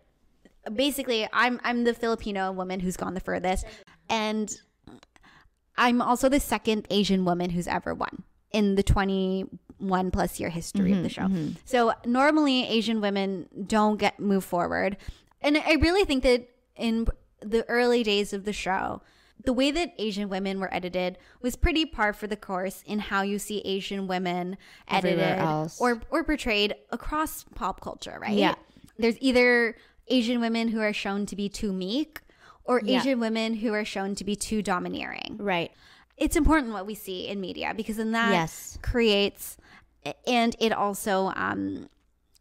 basically, I'm the Filipino woman who's gone the furthest. And I'm also the second Asian woman who's ever won in the 21 plus year history of the show. So normally Asian women don't move forward. And I really think that in the early days of the show, the way that Asian women were edited was pretty par for the course in how you see Asian women edited or portrayed across pop culture, right? Yeah. There's either Asian women who are shown to be too meek or Asian women who are shown to be too domineering. Right. It's important what we see in media, because then that creates, and it also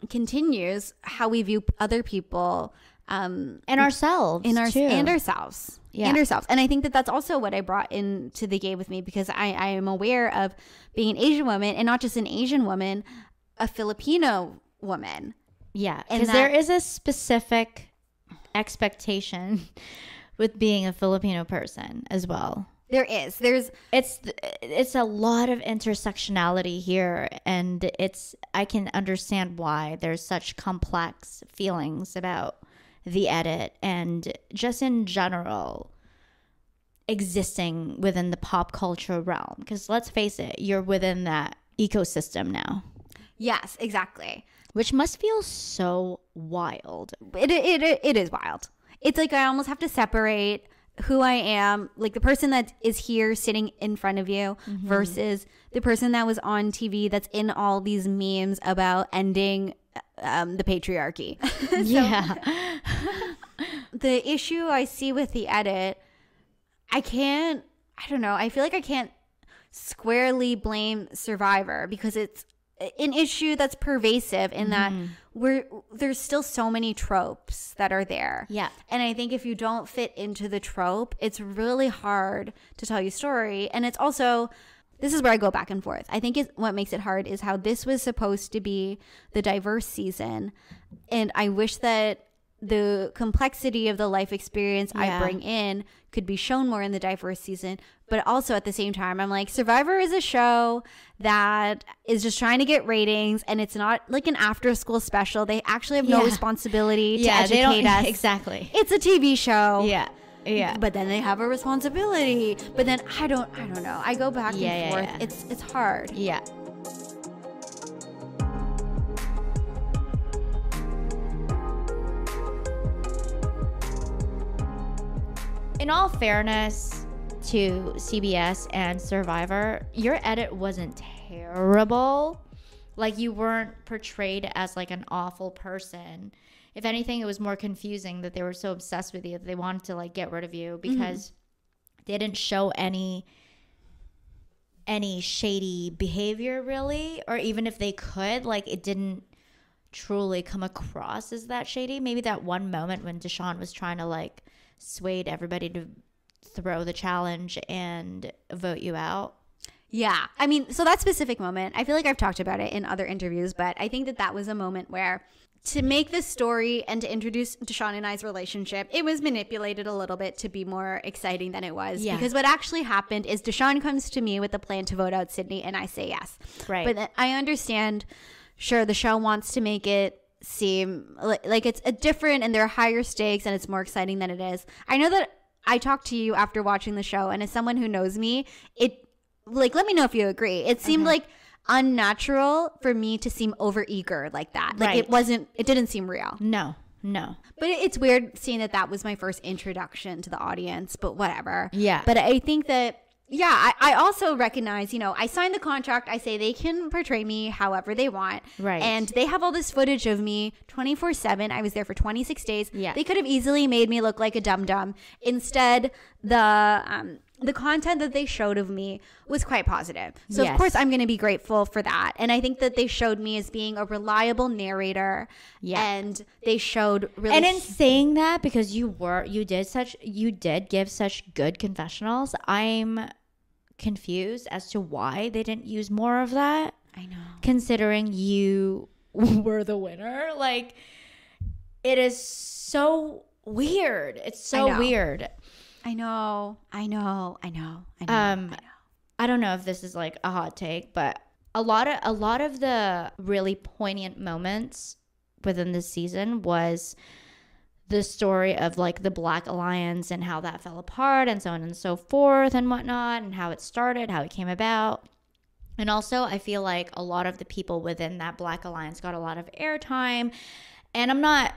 continues how we view other people and ourselves and too. ourselves. And ourselves. And I think that that's also what I brought into the game with me, because I am aware of being an Asian woman, and not just an Asian woman, a Filipino woman. Yeah, because there is a specific expectation with being a Filipino person as well. There is. It's a lot of intersectionality here, and I can understand why there's such complex feelings about the edit and just in general existing within the pop culture realm, because let's face it, you're within that ecosystem now. Yes, exactly. Which must feel so wild. It is wild. It's like I almost have to separate who I am, like the person that is here sitting in front of you versus the person that was on TV that's in all these memes about ending the patriarchy. The issue I see with the edit, I don't know, I feel like I can't squarely blame Survivor, because it's an issue that's pervasive in that there's still so many tropes that are there. Yeah. And I think if you don't fit into the trope, it's really hard to tell your story. And it's also, this is where I go back and forth. I think what makes it hard is how this was supposed to be the diverse season. And I wish that the complexity of the life experience I bring in could be shown more in the diverse season. But also at the same time, I'm like, Survivor is a show that is just trying to get ratings, and it's not like an after school special. They actually have no responsibility to educate us. Exactly. It's a TV show. Yeah. Yeah. But then they have a responsibility. But then I don't know. I go back and forth. Yeah. It's hard. Yeah. In all fairness to CBS and Survivor, your edit wasn't terrible. Like, you weren't portrayed as like an awful person. If anything, it was more confusing that they were so obsessed with you that they wanted to like get rid of you because they didn't show any shady behavior really, or even if they could, like, it didn't truly come across as that shady. Maybe that one moment when Deshaun was trying to like swayed everybody to throw the challenge and vote you out. Yeah. I mean, so that specific moment, I feel like I've talked about it in other interviews, but I think that was a moment where, to make this story and to introduce Deshaun and I's relationship, it was manipulated a little bit to be more exciting than it was. Yeah. Because what actually happened is Deshaun comes to me with a plan to vote out Sydney, and I say yes. Right. But I understand, sure, the show wants to make it seem like it's a different and there are higher stakes and it's more exciting than it is. I know that I talked to you after watching the show, and as someone who knows me, it, like, let me know if you agree. It seemed like unnatural for me to seem overeager like that. Like, it didn't seem real. No. But it's weird seeing that was my first introduction to the audience, but whatever. Yeah. But I think that, I also recognize, I signed the contract. I say they can portray me however they want. Right. And they have all this footage of me 24/7. I was there for 26 days. Yeah. They could have easily made me look like a dum-dum. Instead, the content that they showed of me was quite positive. So, of course, I'm going to be grateful for that. And I think that they showed me as being a reliable narrator. Yeah. And they showed really... And in saying that, because you did give such good confessionals, I'm confused as to why they didn't use more of that. I know. Considering you were the winner. Like, it is so weird. It's so weird. I know. I don't know if this is like a hot take, but a lot of the really poignant moments within this season was the story of like the Black Alliance and how that fell apart and so on and so forth and whatnot, and how it started, how it came about. And also, I feel like a lot of the people within that Black Alliance got a lot of airtime, and I'm not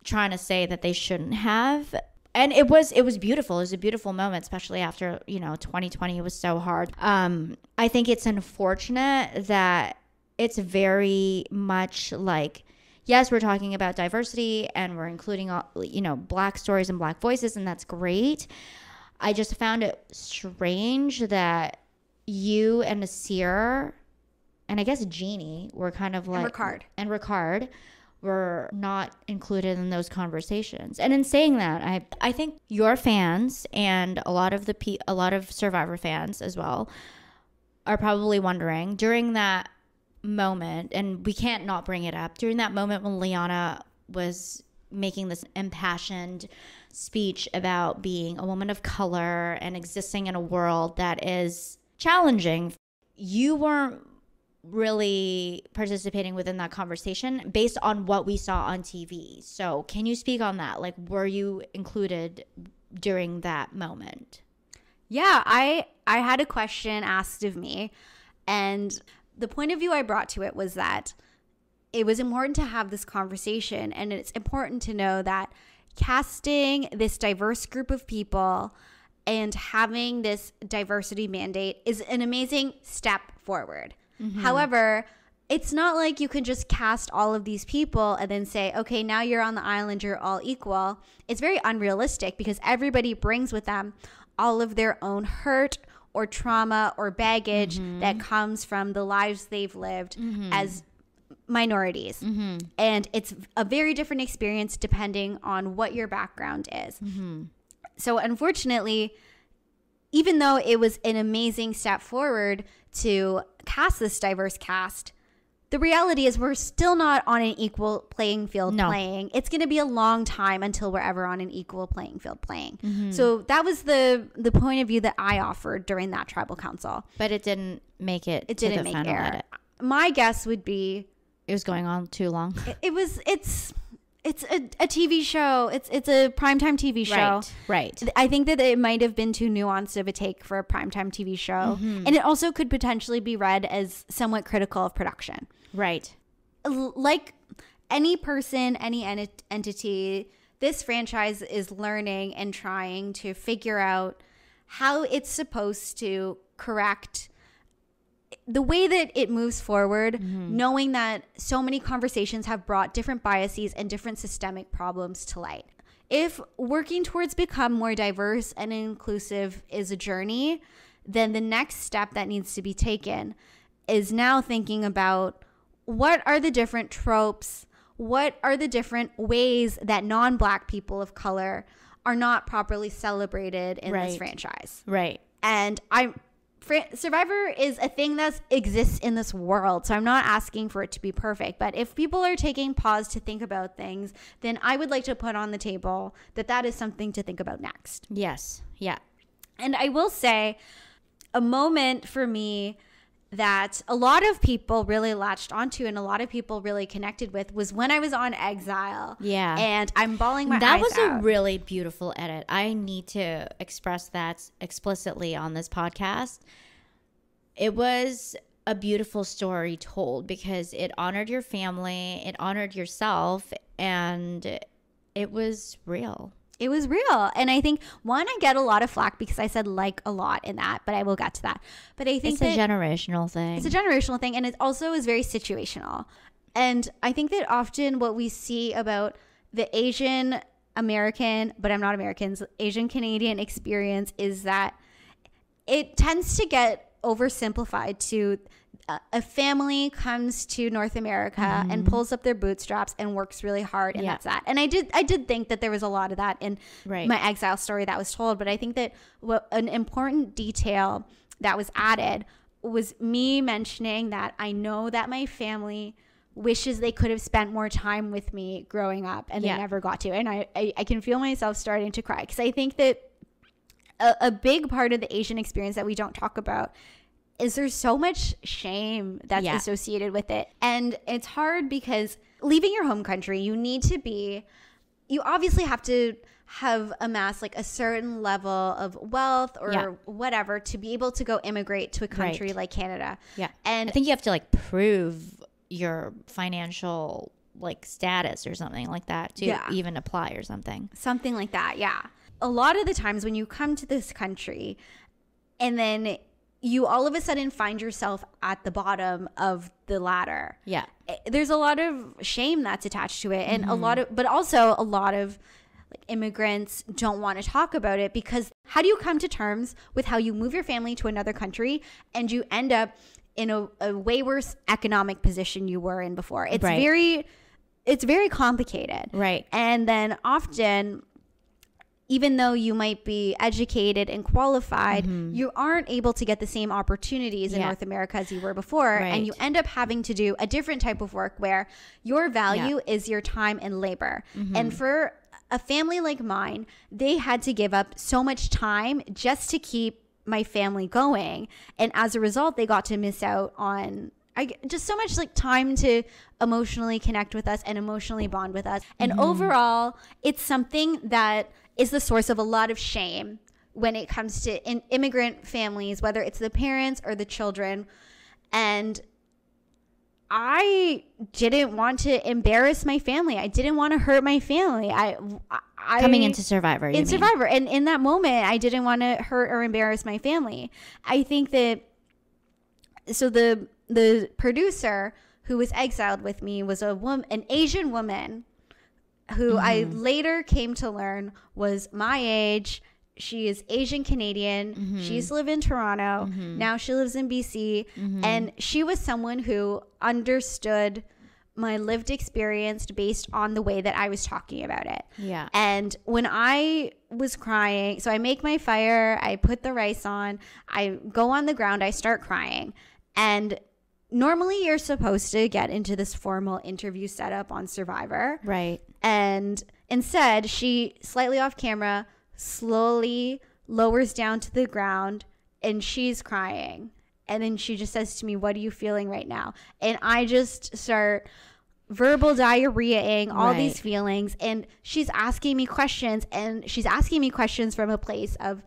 trying to say that they shouldn't have. And it was beautiful. It was a beautiful moment, especially after, 2020 was so hard. I think it's unfortunate that it's very much like, yes, we're talking about diversity and we're including, Black stories and Black voices, and that's great. I just found it strange that you and Nasir, and I guess Jeannie, were kind of like... And Ricard were not included in those conversations. And in saying that, I think your fans and a lot of Survivor fans as well are probably wondering, during that moment, and we can't not bring it up, during that moment when Liana was making this impassioned speech about being a woman of color and existing in a world that is challenging, you weren't really participating within that conversation based on what we saw on TV. So can you speak on that? Like, were you included during that moment? Yeah, I had a question asked of me, and the point of view I brought to it was that it was important to have this conversation, and it's important to know that casting this diverse group of people and having this diversity mandate is an amazing step forward. Mm-hmm. However, it's not like you can just cast all of these people and then say, okay, now you're on the island, you're all equal. It's very unrealistic because everybody brings with them all of their own hurt or trauma or baggage that comes from the lives they've lived as minorities. And it's a very different experience depending on what your background is. So unfortunately, even though it was an amazing step forward to cast this diverse cast, the reality is we're still not on an equal playing field playing. It's going to be a long time until we're ever on an equal playing field playing. So that was the point of view that I offered during that tribal council. But it didn't make it. It didn't make air. My guess would be it was going on too long. It's a TV show. It's a primetime TV show. Right. I think that it might have been too nuanced of a take for a primetime TV show. And it also could potentially be read as somewhat critical of production. Right. Like any person, any entity, this franchise is learning and trying to figure out how it's supposed to correct the way that it moves forward, knowing that so many conversations have brought different biases and different systemic problems to light. If working towards become more diverse and inclusive is a journey, then the next step that needs to be taken is now thinking about what are the different tropes, what are the different ways that non-Black people of color are not properly celebrated in this franchise. Right. And Survivor is a thing that exists in this world, so I'm not asking for it to be perfect. But if people are taking pause to think about things, then I would like to put on the table that is something to think about next. Yes. Yeah. And I will say a moment for me that a lot of people really latched onto and a lot of people really connected with was when I was on Exile. Yeah. And I'm bawling my eyes out. That was a really beautiful edit. I need to express that explicitly on this podcast. It was a beautiful story told because it honored your family, it honored yourself, and it was real. It was real. And I think, one, I get a lot of flack because I said like a lot in that, but I will get to that. But I think it's a generational thing. It's a generational thing. And it also is very situational. And I think that often what we see about the Asian American, but I'm not Americans, Asian Canadian experience is that it tends to get oversimplified to a family comes to North America and pulls up their bootstraps and works really hard, and that's that. And I did think that there was a lot of that in my Exile story that was told, but I think that an important detail that was added was me mentioning that I know that my family wishes they could have spent more time with me growing up, and they never got to. And I can feel myself starting to cry because I think that a big part of the Asian experience that we don't talk about is there's so much shame that's associated with it. And it's hard because leaving your home country, you obviously have to have amassed like a certain level of wealth or whatever to be able to go immigrate to a country like Canada. Yeah. And I think you have to like prove your financial like status or something like that to even apply or something. Something like that, yeah. A lot of the times when you come to this country and then you all of a sudden find yourself at the bottom of the ladder. Yeah. There's a lot of shame that's attached to it. And but also a lot of like immigrants don't want to talk about it because how do you come to terms with how you move your family to another country and you end up in a way worse economic position you were in before? It's very complicated. Right. And then often, even though you might be educated and qualified, you aren't able to get the same opportunities in North America as you were before. Right. And you end up having to do a different type of work where your value is your time and labor. And for a family like mine, they had to give up so much time just to keep my family going. And as a result, they got to miss out on just so much like time to emotionally connect with us and emotionally bond with us. And overall, it's something that is the source of a lot of shame when it comes to immigrant families, whether it's the parents or the children. And I didn't want to embarrass my family. I didn't want to hurt my family. I coming into Survivor. Survivor. And in that moment, I didn't want to hurt or embarrass my family. I think that, so the producer who was exiled with me was an Asian woman who I later came to learn was my age. She is Asian Canadian. She used to live in Toronto. Now she lives in BC. And she was someone who understood my lived experience based on the way that I was talking about it. Yeah. And when I was crying, so I make my fire, I put the rice on, I go on the ground, I start crying. And normally you're supposed to get into this formal interview setup on Survivor. Right. And instead, she slightly off camera, slowly lowers down to the ground, and she's crying. And then she just says to me, "What are you feeling right now?" And I just start verbal diarrheaing all these feelings. And she's asking me questions, and she's asking me questions from a place of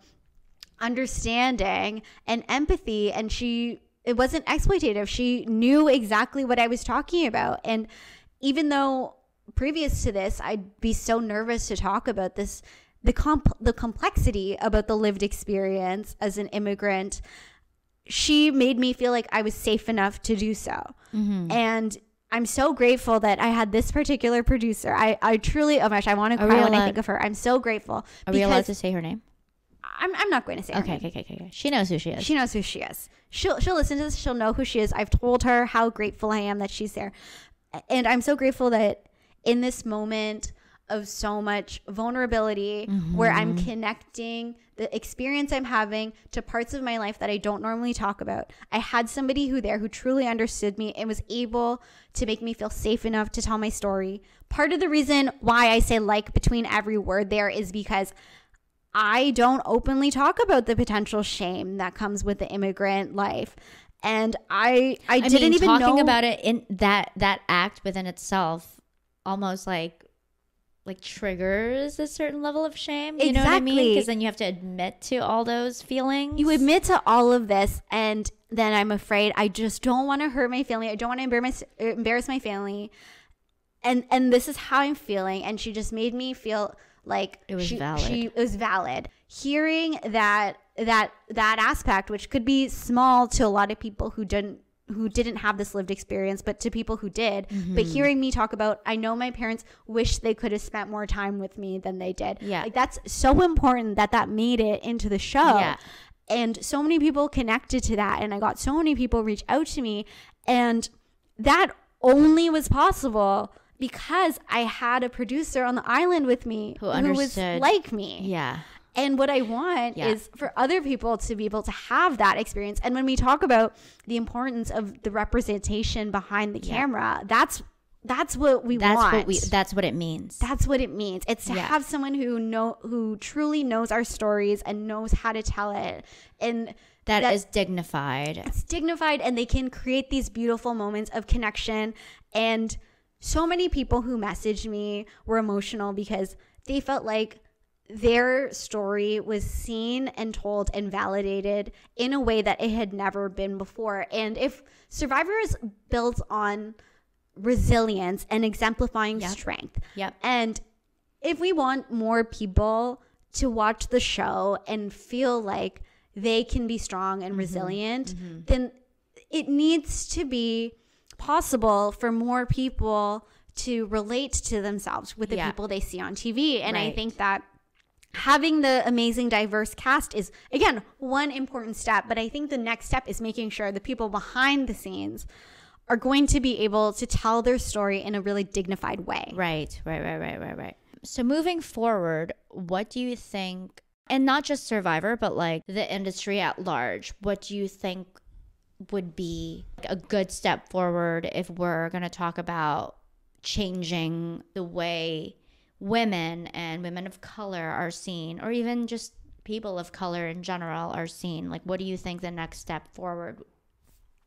understanding and empathy. And it wasn't exploitative. She knew exactly what I was talking about. And even though previous to this, I'd be so nervous to talk about this, the complexity about the lived experience as an immigrant, she made me feel like I was safe enough to do so. And I'm so grateful that I had this particular producer. I truly, oh my gosh, I want to cry when I think of her. I'm so grateful. Are we allowed to say her name? I'm not going to say her name. Okay. She knows who she is. She knows who she is. She'll listen to this. She'll know who she is. I've told her how grateful I am that she's there. And I'm so grateful that in this moment of so much vulnerability, where I'm connecting the experience I'm having to parts of my life that I don't normally talk about, I had somebody who truly understood me and was able to make me feel safe enough to tell my story. Part of the reason why I say like between every word there is because I don't openly talk about the potential shame that comes with the immigrant life. And I didn't even know. Talking about it in that act within itself almost like triggers a certain level of shame. You know what I mean? Because then you have to admit to all those feelings. You admit to all of this, and then I'm afraid I just don't want to hurt my family. I don't want to embarrass my family. And this is how I'm feeling. And she just made me feel like it was valid. It was valid. Hearing that aspect, which could be small to a lot of people who didn't have this lived experience, but to people who did, but hearing me talk about, I know my parents wish they could have spent more time with me than they did. Yeah. Like, that's so important that made it into the show. Yeah. And so many people connected to that. And I got so many people reach out to me. And that only was possible because I had a producer on the island with me who was like me. Yeah. And what I want is for other people to be able to have that experience. And when we talk about the importance of the representation behind the camera, that's what we want. That's what it means. That's what it means. It's to have someone who truly knows our stories and knows how to tell it. And that is dignified. It's dignified, and they can create these beautiful moments of connection. And so many people who messaged me were emotional because they felt like their story was seen and told and validated in a way that it had never been before. And if Survivor is built on resilience and exemplifying strength, and if we want more people to watch the show and feel like they can be strong and resilient, then it needs to be possible for more people to relate to themselves with the people they see on TV. And I think that having the amazing diverse cast is, again, one important step. But I think the next step is making sure the people behind the scenes are going to be able to tell their story in a really dignified way. Right. So moving forward, what do you think, and not just Survivor, but like the industry at large, what do you think would be a good step forward if we're going to talk about changing the way women and women of color are seen, or even just people of color in general are seen? Like, what do you think the next step forward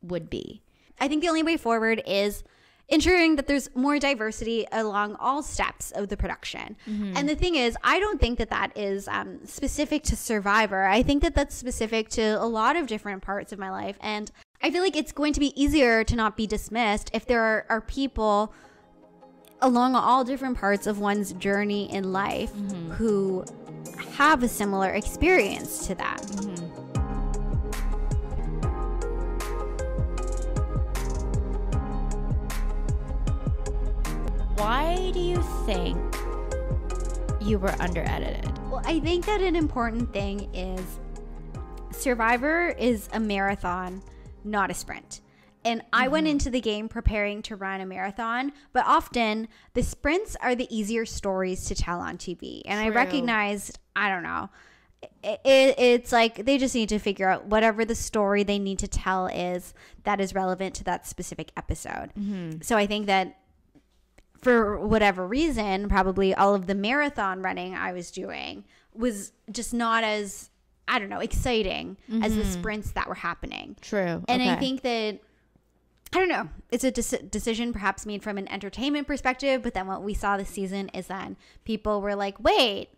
would be? I think the only way forward is ensuring that there's more diversity along all steps of the production. And the thing is, I don't think that is specific to Survivor. I think that that's specific to a lot of different parts of my life. And I feel like it's going to be easier to not be dismissed if there are people along all different parts of one's journey in life who have a similar experience to that. Why do you think you were under-edited? Well, I think that an important thing is Survivor is a marathon, not a sprint. And I went into the game preparing to run a marathon, but often the sprints are the easier stories to tell on TV. And I recognized, I don't know, it's like they just need to figure out whatever the story they need to tell is that is relevant to that specific episode. So I think that for whatever reason, probably all of the marathon running I was doing was just not as, I don't know, exciting as the sprints that were happening. True. And I think that, I don't know, it's a decision perhaps made from an entertainment perspective, but then what we saw this season is then people were like, wait,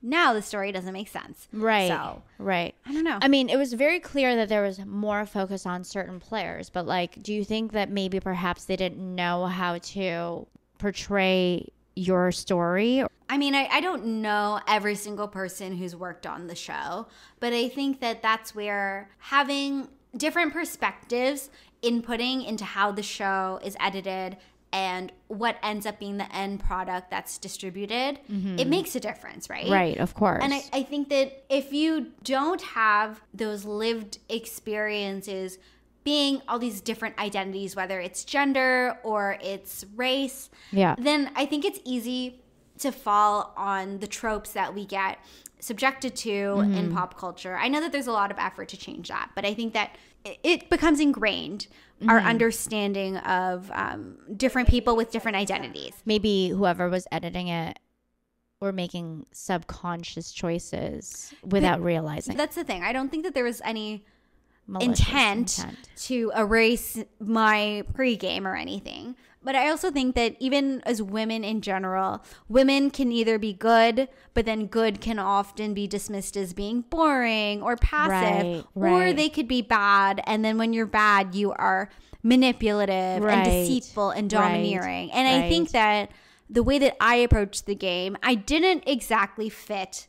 now the story doesn't make sense. Right. So, right. I don't know. I mean, it was very clear that there was more focus on certain players, but like, do you think that maybe perhaps they didn't know how to portray your story? I mean, I don't know every single person who's worked on the show, but I think that that's where having different perspectives inputting into how the show is edited and what ends up being the end product that's distributed, it makes a difference, right? Right, of course. And I think that if you don't have those lived experiences being all these different identities, whether it's gender or it's race, then I think it's easy to fall on the tropes that we get subjected to in pop culture. I know that there's a lot of effort to change that, but I think that it becomes ingrained, our understanding of different people with different identities. Maybe whoever was editing it were making subconscious choices without realizing. That's the thing. I don't think that there was any Malicious intent to erase my pregame or anything. But I also think that even as women in general, women can either be good, but then good can often be dismissed as being boring or passive, or they could be bad. And then when you're bad, you are manipulative and deceitful and domineering. And I think that the way that I approached the game, I didn't exactly fit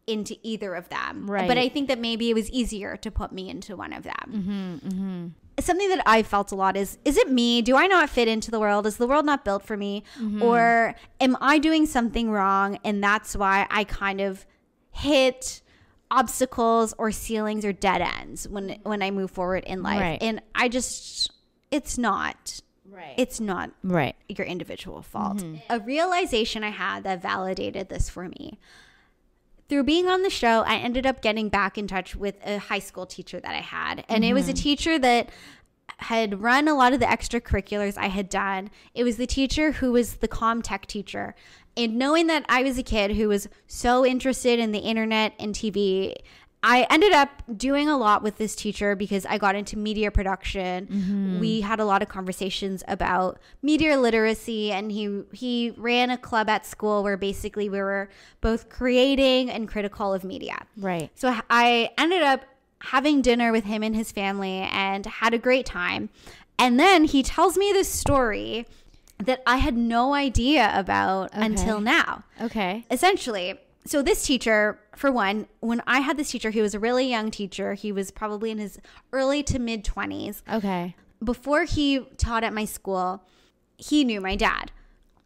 into either of them. But I think that maybe it was easier to put me into one of them. Something that I felt a lot is it me? Do I not fit into the world? Is the world not built for me? Or am I doing something wrong? And that's why I kind of hit obstacles or ceilings or dead ends when I move forward in life. And I just, it's not your individual fault. A realization I had that validated this for me. Through being on the show, I ended up getting back in touch with a high school teacher that I had. And it was a teacher that had run a lot of the extracurriculars I had done. It was the teacher who was the comm tech teacher. And knowing that I was a kid who was so interested in the internet and TV, I ended up doing a lot with this teacher because I got into media production. We had a lot of conversations about media literacy, and he ran a club at school where basically we were both creating and critical of media. So I ended up having dinner with him and his family and had a great time. And then he tells me this story that I had no idea about until now. Essentially, so this teacher, for one, when I had this teacher, he was a really young teacher. He was probably in his early to mid 20s. Before he taught at my school, he knew my dad.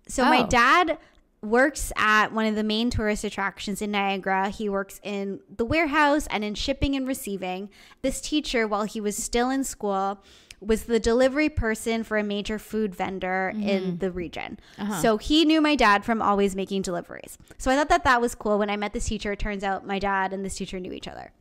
So my dad works at one of the main tourist attractions in Niagara. He works in the warehouse and in shipping and receiving. This teacher, while he was still in school, was the delivery person for a major food vendor in the region. So he knew my dad from always making deliveries. So I thought that was cool. When I met this teacher, it turns out my dad and this teacher knew each other.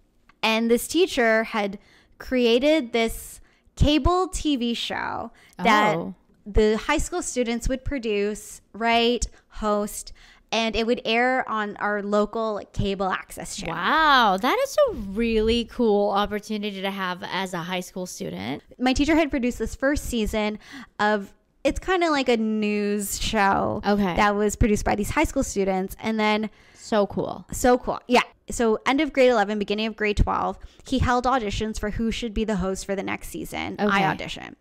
And this teacher had created this cable TV show that the high school students would produce, write, host, and it would air on our local cable access channel. Wow, that is a really cool opportunity to have as a high school student. My teacher had produced this first season of, it's kind of like a news show that was produced by these high school students. And then so cool. Yeah. So end of grade 11, beginning of grade 12, he held auditions for who should be the host for the next season. I auditioned.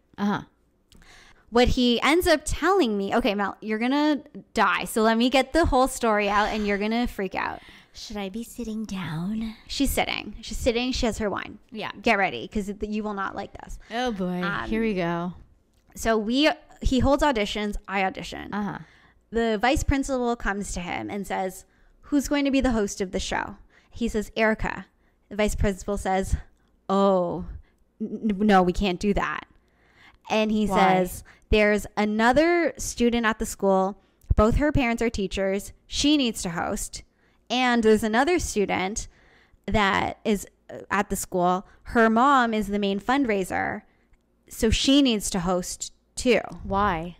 What he ends up telling me, okay, Mel, you're going to die. So let me get the whole story out and you're going to freak out. Should I be sitting down? She's sitting. She has her wine. Yeah. Get ready because you will not like this. Oh, boy. Here we go. So he holds auditions. I audition. The vice principal comes to him and says, who's going to be the host of the show? He says, Erika. The vice principal says, oh, no, we can't do that. And he says, there's another student at the school. Both her parents are teachers. She needs to host. And there's another student that is at the school, her mom is the main fundraiser. So she needs to host too. Why?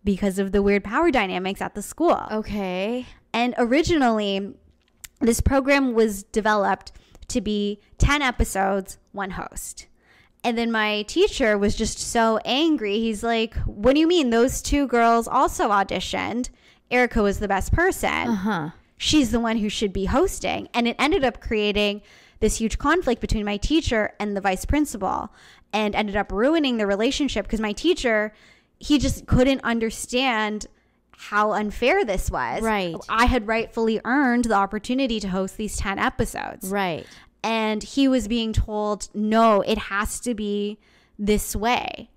Because of the weird power dynamics at the school. Okay. And originally, this program was developed to be 10 episodes, one host. And then my teacher was just so angry. He's like, what do you mean? Those two girls also auditioned. Erika was the best person. She's the one who should be hosting. And it ended up creating this huge conflict between my teacher and the vice principal, and ended up ruining the relationship because my teacher, he just couldn't understand how unfair this was. Right. I had rightfully earned the opportunity to host these 10 episodes. Right. And he was being told, no, it has to be this way.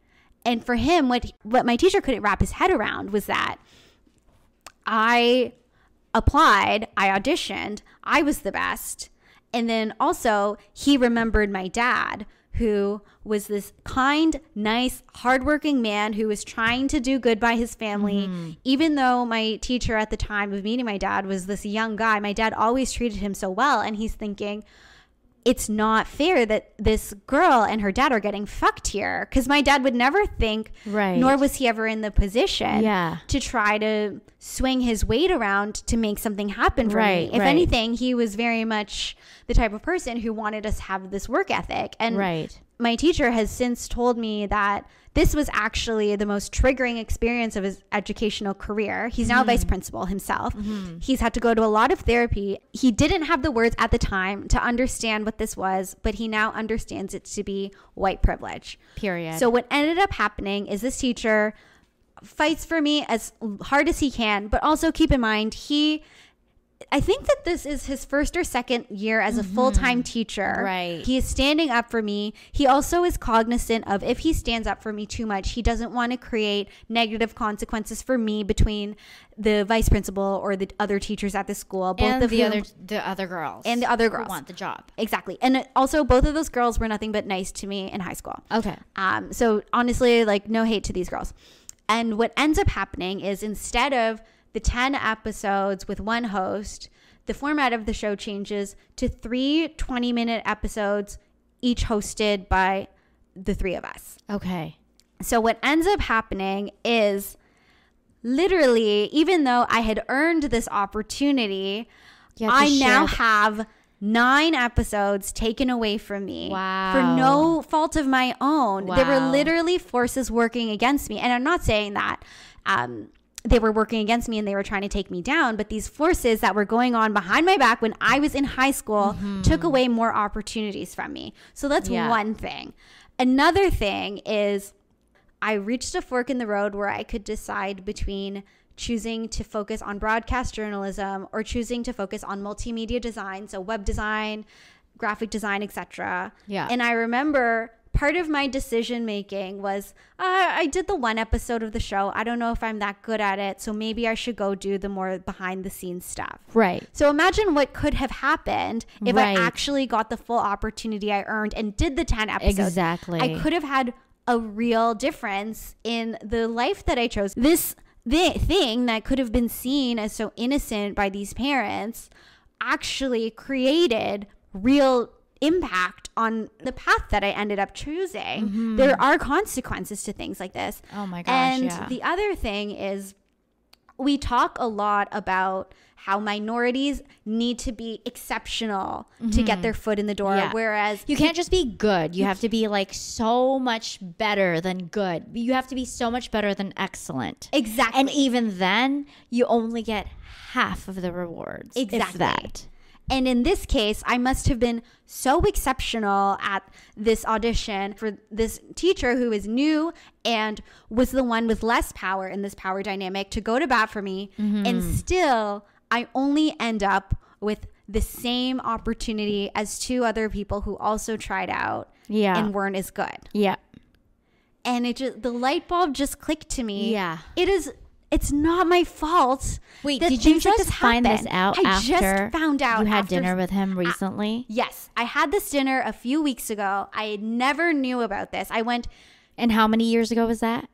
And for him, what my teacher couldn't wrap his head around was that I applied, I auditioned, I was the best. And then also he remembered my dad, who was this kind, nice, hardworking man who was trying to do good by his family. Even though my teacher at the time of meeting my dad was this young guy, my dad always treated him so well. And he's thinking, it's not fair that this girl and her dad are getting fucked here. Because my dad would never think, nor was he ever in the position to try to swing his weight around to make something happen for me. If anything, he was very much the type of person who wanted us to have this work ethic. And my teacher has since told me that this was actually the most triggering experience of his educational career. He's now a vice principal himself. He's had to go to a lot of therapy. He didn't have the words at the time to understand what this was, but he now understands it to be white privilege. Period. So what ended up happening is this teacher fights for me as hard as he can, but also keep in mind, I think that this is his first or second year as a full-time teacher. Right. He is standing up for me. He also is cognizant of if he stands up for me too much, he doesn't want to create negative consequences for me between the vice principal or the other teachers at the school. Both of the other girls. And the other girls. Who want the job. Exactly. And also both of those girls were nothing but nice to me in high school. Okay. So honestly, like, no hate to these girls. And what ends up happening is instead of the 10 episodes with one host, the format of the show changes to 3 20-minute episodes, each hosted by the three of us. Okay. So what ends up happening is literally, even though I had earned this opportunity, I now have 9 episodes taken away from me for no fault of my own. There were literally forces working against me. And I'm not saying that they were working against me and they were trying to take me down, but these forces that were going on behind my back when I was in high school took away more opportunities from me. So that's one thing. Another thing is I reached a fork in the road where I could decide between choosing to focus on broadcast journalism or choosing to focus on multimedia design, so web design, graphic design, etc. And I remember part of my decision making was I did the one episode of the show. I don't know if I'm that good at it, so maybe I should go do the more behind the scenes stuff. Right. So imagine what could have happened if I actually got the full opportunity I earned and did the 10 episodes. Exactly. I could have had a real difference in the life that I chose. This thing that could have been seen as so innocent by these parents actually created real impact on the path that I ended up choosing. There are consequences to things like this. Oh my gosh. And the other thing is we talk a lot about how minorities need to be exceptional to get their foot in the door. Whereas you can't just be good. You have to be like so much better than good. You have to be so much better than excellent. Exactly. And even then, you only get half of the rewards. Exactly. If that. And in this case, I must have been so exceptional at this audition for this teacher who is new and was the one with less power in this power dynamic to go to bat for me. And still, I only end up with the same opportunity as 2 other people who also tried out and weren't as good. Yeah. And the light bulb just clicked to me. Yeah. It's not my fault. Wait, did you just find this out I after just found out you had dinner with him recently? Yes. I had this dinner a few weeks ago. I never knew about this. I went... And how many years ago was that?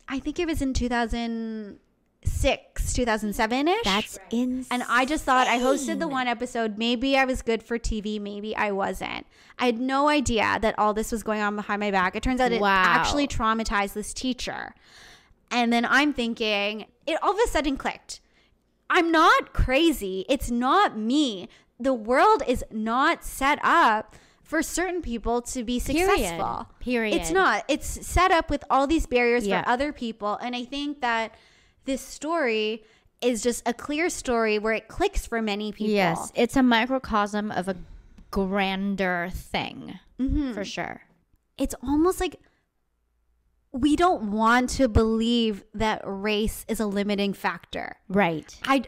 I think it was in 2016 2007-ish. That's insane. And I just thought I hosted the one episode. Maybe I was good for TV. Maybe I wasn't. I had no idea that all this was going on behind my back. It turns out it actually traumatized this teacher. And then I'm thinking, it all of a sudden clicked. I'm not crazy. It's not me. The world is not set up for certain people to be successful. Period. It's not. It's set up with all these barriers for other people. And I think that this story is just a clear story where it clicks for many people. Yes. It's a microcosm of a grander thing. For sure. It's almost like we don't want to believe that race is a limiting factor. Right. I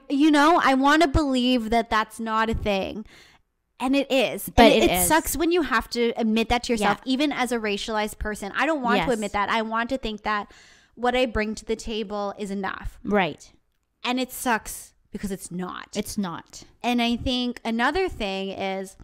want to believe that that's not a thing. And it is. But and it sucks when you have to admit that to yourself, even as a racialized person. I don't want to admit that. I want to think that what I bring to the table is enough. Right. And it sucks because it's not. It's not. And I think another thing is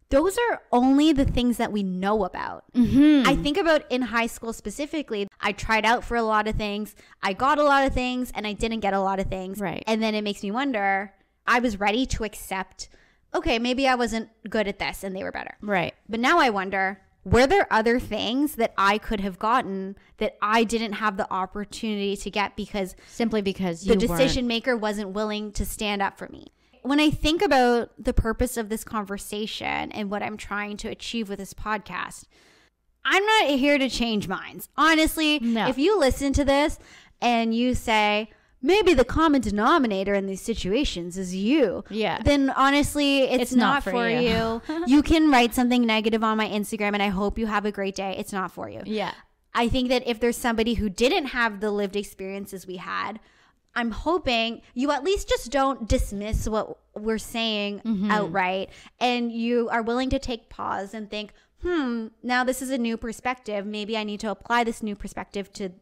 those are only the things that we know about. I think about in high school specifically, I tried out for a lot of things. I got a lot of things and I didn't get a lot of things. Right. And then it makes me wonder, I was ready to accept, okay, maybe I wasn't good at this and they were better. Right. But now I wonder, were there other things that I could have gotten that I didn't have the opportunity to get because simply because the decision maker wasn't willing to stand up for me? When I think about the purpose of this conversation and what I'm trying to achieve with this podcast, I'm not here to change minds. Honestly, if you listen to this and you say, maybe the common denominator in these situations is you. Yeah. Then honestly, it's not for you. You can write something negative on my Instagram and I hope you have a great day. It's not for you. Yeah. I think that if there's somebody who didn't have the lived experiences we had, I'm hoping you at least just don't dismiss what we're saying outright and you are willing to take pause and think, now this is a new perspective. Maybe I need to apply this new perspective to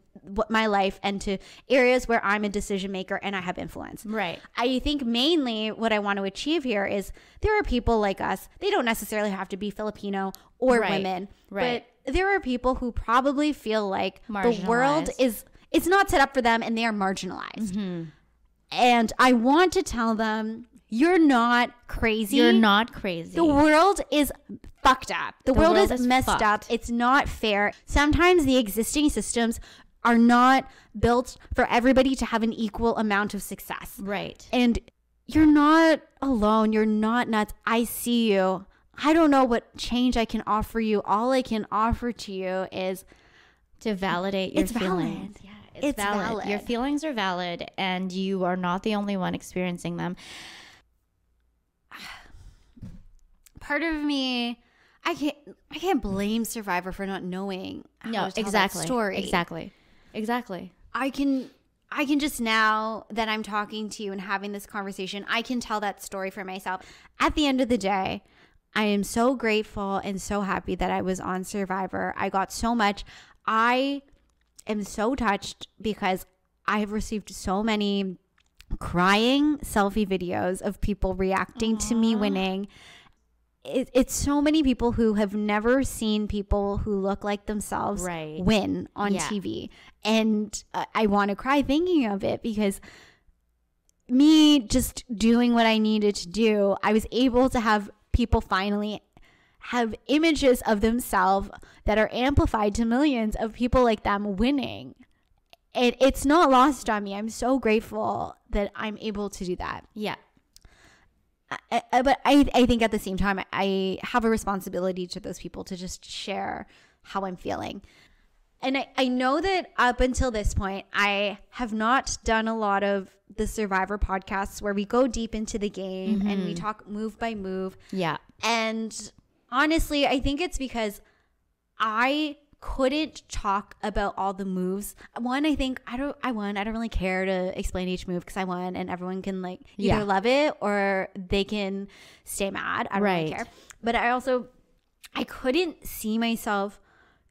my life and to areas where I'm a decision maker and I have influence. Right. I think mainly what I want to achieve here is there are people like us. They don't necessarily have to be Filipino or women. Right. But there are people who probably feel like the world it's not set up for them and they are marginalized. And I want to tell them, you're not crazy. You're not crazy. The world is fucked up. The world is messed up. It's not fair. Sometimes the existing systems are not built for everybody to have an equal amount of success. Right. And you're not alone. You're not nuts. I see you. I don't know what change I can offer you. All I can offer to you is to validate your feelings. Valid. Yeah, it's valid. Your feelings are valid and you are not the only one experiencing them. Part of me, I can't blame Survivor for not knowing how to tell that story. Exactly. I can just, now that I'm talking to you and having this conversation, I can tell that story for myself. At the end of the day, I am so grateful and so happy that I was on Survivor. I got so much. I am so touched because I have received so many crying selfie videos of people reacting to me winning. It's so many people who have never seen people who look like themselves win on TV. And I want to cry thinking of it because me just doing what I needed to do, I was able to have people finally have images of themselves that are amplified to millions of people like them winning. And it's not lost on me. I'm so grateful that I'm able to do that. Yeah. But I think at the same time, I have a responsibility to those people to just share how I'm feeling. And I know that up until this point, I have not done a lot of the Survivor podcasts where we go deep into the game and we talk move by move. Yeah. And honestly, I think it's because I couldn't talk about all the moves. One, I think I won. I don't really care to explain each move because I won, and everyone can like either love it or they can stay mad. I don't really care. But I couldn't see myself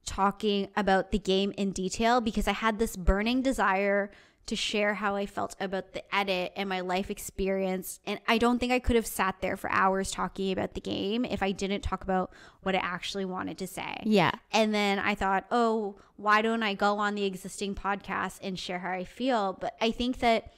talking about the game in detail because I had this burning desire to share how I felt about the edit and my life experience. And I don't think I could have sat there for hours talking about the game if I didn't talk about what I actually wanted to say. Yeah. And then I thought, oh, why don't I go on the existing podcast and share how I feel? But I think that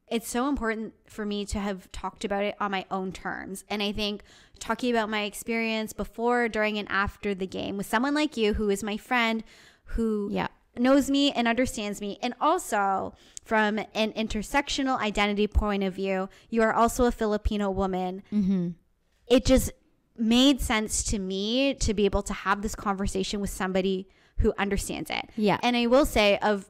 it's so important for me to have talked about it on my own terms. And I think talking about my experience before, during, and after the game with someone like you, who is my friend, who knows me and understands me, and also from an intersectional identity point of view, you are also a Filipino woman. It just made sense to me to be able to have this conversation with somebody who understands it. And I will say, of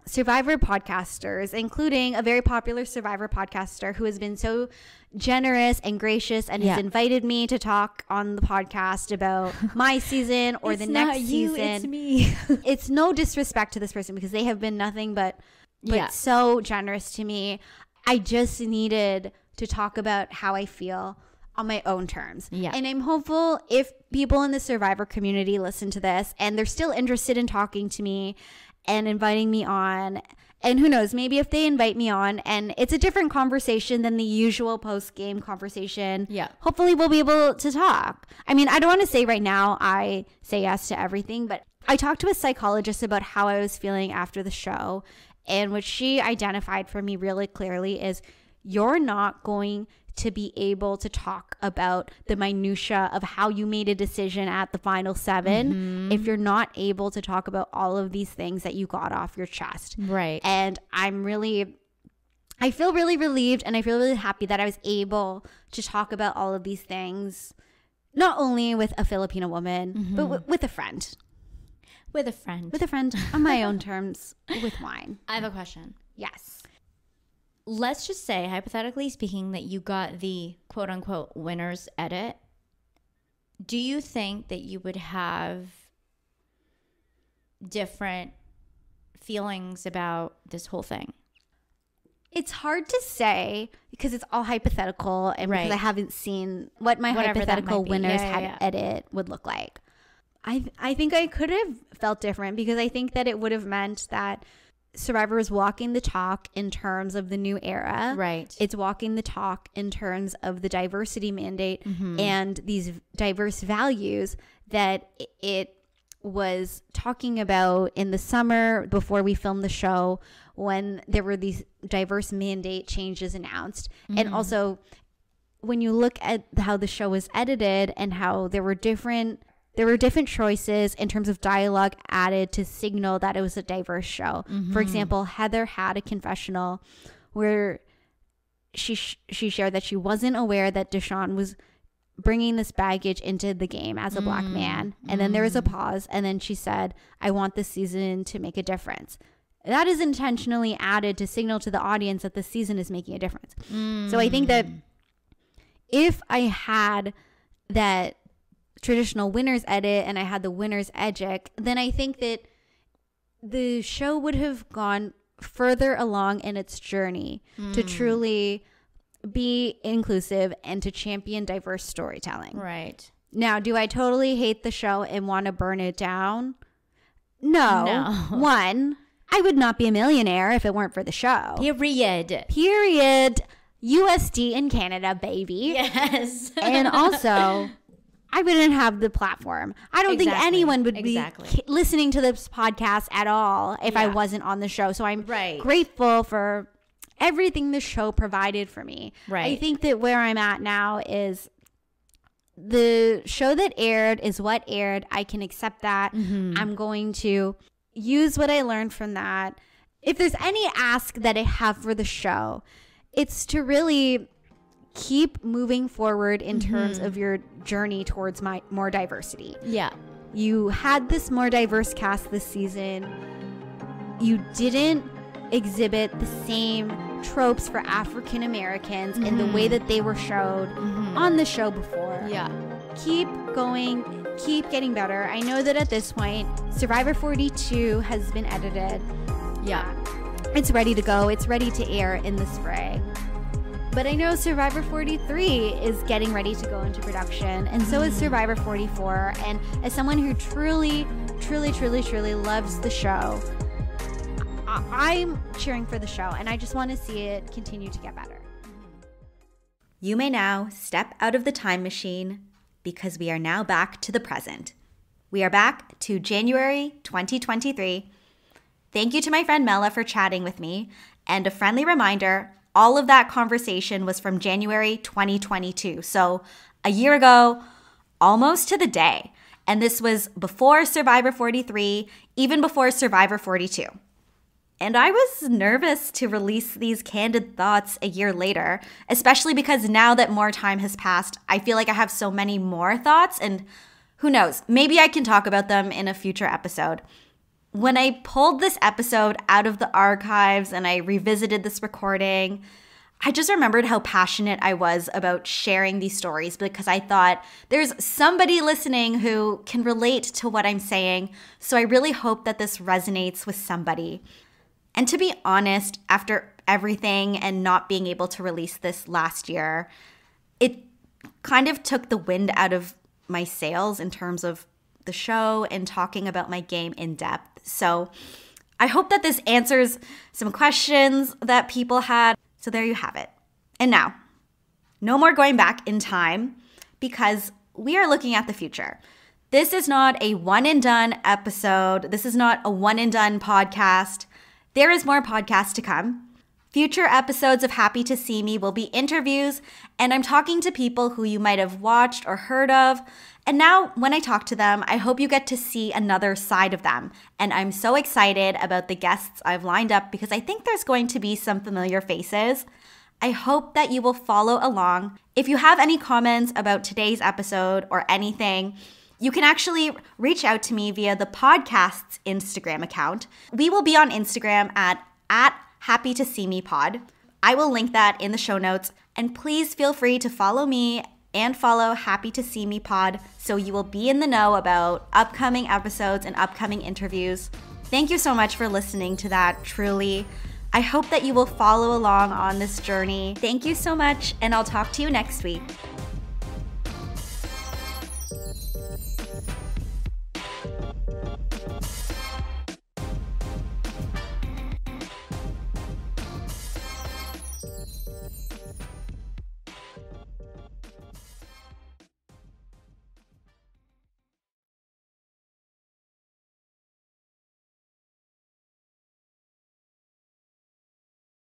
Survivor podcasters, including a very popular Survivor podcaster who has been so generous and gracious and has invited me to talk on the podcast about my season or the next season. It's me. It's no disrespect to this person, because they have been nothing but so generous to me. I just needed to talk about how I feel on my own terms. And I'm hopeful if people in the Survivor community listen to this and they're still interested in talking to me and inviting me on, and who knows, maybe if they invite me on and it's a different conversation than the usual post-game conversation, hopefully we'll be able to talk. I mean, I don't want to say right now I say yes to everything, but I talked to a psychologist about how I was feeling after the show, and what she identified for me really clearly is you're not going to be able to talk about the minutia of how you made a decision at the final 7 if you're not able to talk about all of these things that you got off your chest. And I feel really relieved, and I feel really happy that I was able to talk about all of these things, not only with a Filipino woman, but with a friend. With a friend. With a friend on my own terms, with wine. I have a question. Yes. Let's just say, hypothetically speaking, that you got the quote-unquote winner's edit. Do you think that you would have different feelings about this whole thing? It's hard to say because it's all hypothetical, and because I haven't seen what my hypothetical winner's edit would look like. I think I could have felt different, because I think that it would have meant that Survivor is walking the talk in terms of the new era. It's walking the talk in terms of the diversity mandate and these diverse values that it was talking about in the summer before we filmed the show, when there were these diverse mandate changes announced. And also, when you look at how the show was edited and how there were different choices in terms of dialogue added to signal that it was a diverse show. For example, Heather had a confessional where she shared that she wasn't aware that Deshaun was bringing this baggage into the game as a black man. And then there was a pause, and then she said, I want this season to make a difference. That is intentionally added to signal to the audience that the season is making a difference. So I think that if I had that traditional winner's edit and I had the winner's edgic, then I think that the show would have gone further along in its journey to truly be inclusive and to champion diverse storytelling. Now, do I totally hate the show and want to burn it down? No. One, I would not be a millionaire if it weren't for the show. Period. USD in Canada, baby. Yes. And also, I wouldn't have the platform. I don't think anyone would be listening to this podcast at all if I wasn't on the show. So I'm grateful for everything the show provided for me. I think that where I'm at now is the show that aired is what aired. I can accept that. I'm going to use what I learned from that. If there's any ask that I have for the show, it's to really keep moving forward in terms of your journey towards more diversity. You had this more diverse cast this season. You didn't exhibit the same tropes for African Americans in the way that they were showed on the show before. Keep going, keep getting better. I know that at this point, Survivor 42 has been edited. It's ready to go. It's ready to air in the spring. But I know Survivor 43 is getting ready to go into production, and so is Survivor 44. And as someone who truly loves the show, I'm cheering for the show, and I just want to see it continue to get better. You may now step out of the time machine because we are now back to the present. We are back to January 2023. Thank you to my friend Mela for chatting with me. And a friendly reminder, all of that conversation was from January 2022. So a year ago, almost to the day. And this was before Survivor 43, even before Survivor 42. And I was nervous to release these candid thoughts a year later, especially because now that more time has passed, I feel like I have so many more thoughts, and who knows, maybe I can talk about them in a future episode. When I pulled this episode out of the archives and I revisited this recording, I just remembered how passionate I was about sharing these stories because I thought there's somebody listening who can relate to what I'm saying, so I really hope that this resonates with somebody. And to be honest, after everything and not being able to release this last year, it kind of took the wind out of my sails in terms of the show and talking about my game in depth. So I hope that this answers some questions that people had. So there you have it. And now, no more going back in time because we are looking at the future. This is not a one and done episode. This is not a one and done podcast. There is more podcasts to come. Future episodes of Happy to See Me will be interviews, and I'm talking to people who you might have watched or heard of. And now, when I talk to them, I hope you get to see another side of them. And I'm so excited about the guests I've lined up because I think there's going to be some familiar faces. I hope that you will follow along. If you have any comments about today's episode or anything, you can actually reach out to me via the podcast's Instagram account. We will be on Instagram at Happy to See Me Pod. I will link that in the show notes. And please feel free to follow me and follow Happy to See Me Pod so you will be in the know about upcoming episodes and upcoming interviews. Thank you so much for listening to that, truly. I hope that you will follow along on this journey. Thank you so much, and I'll talk to you next week.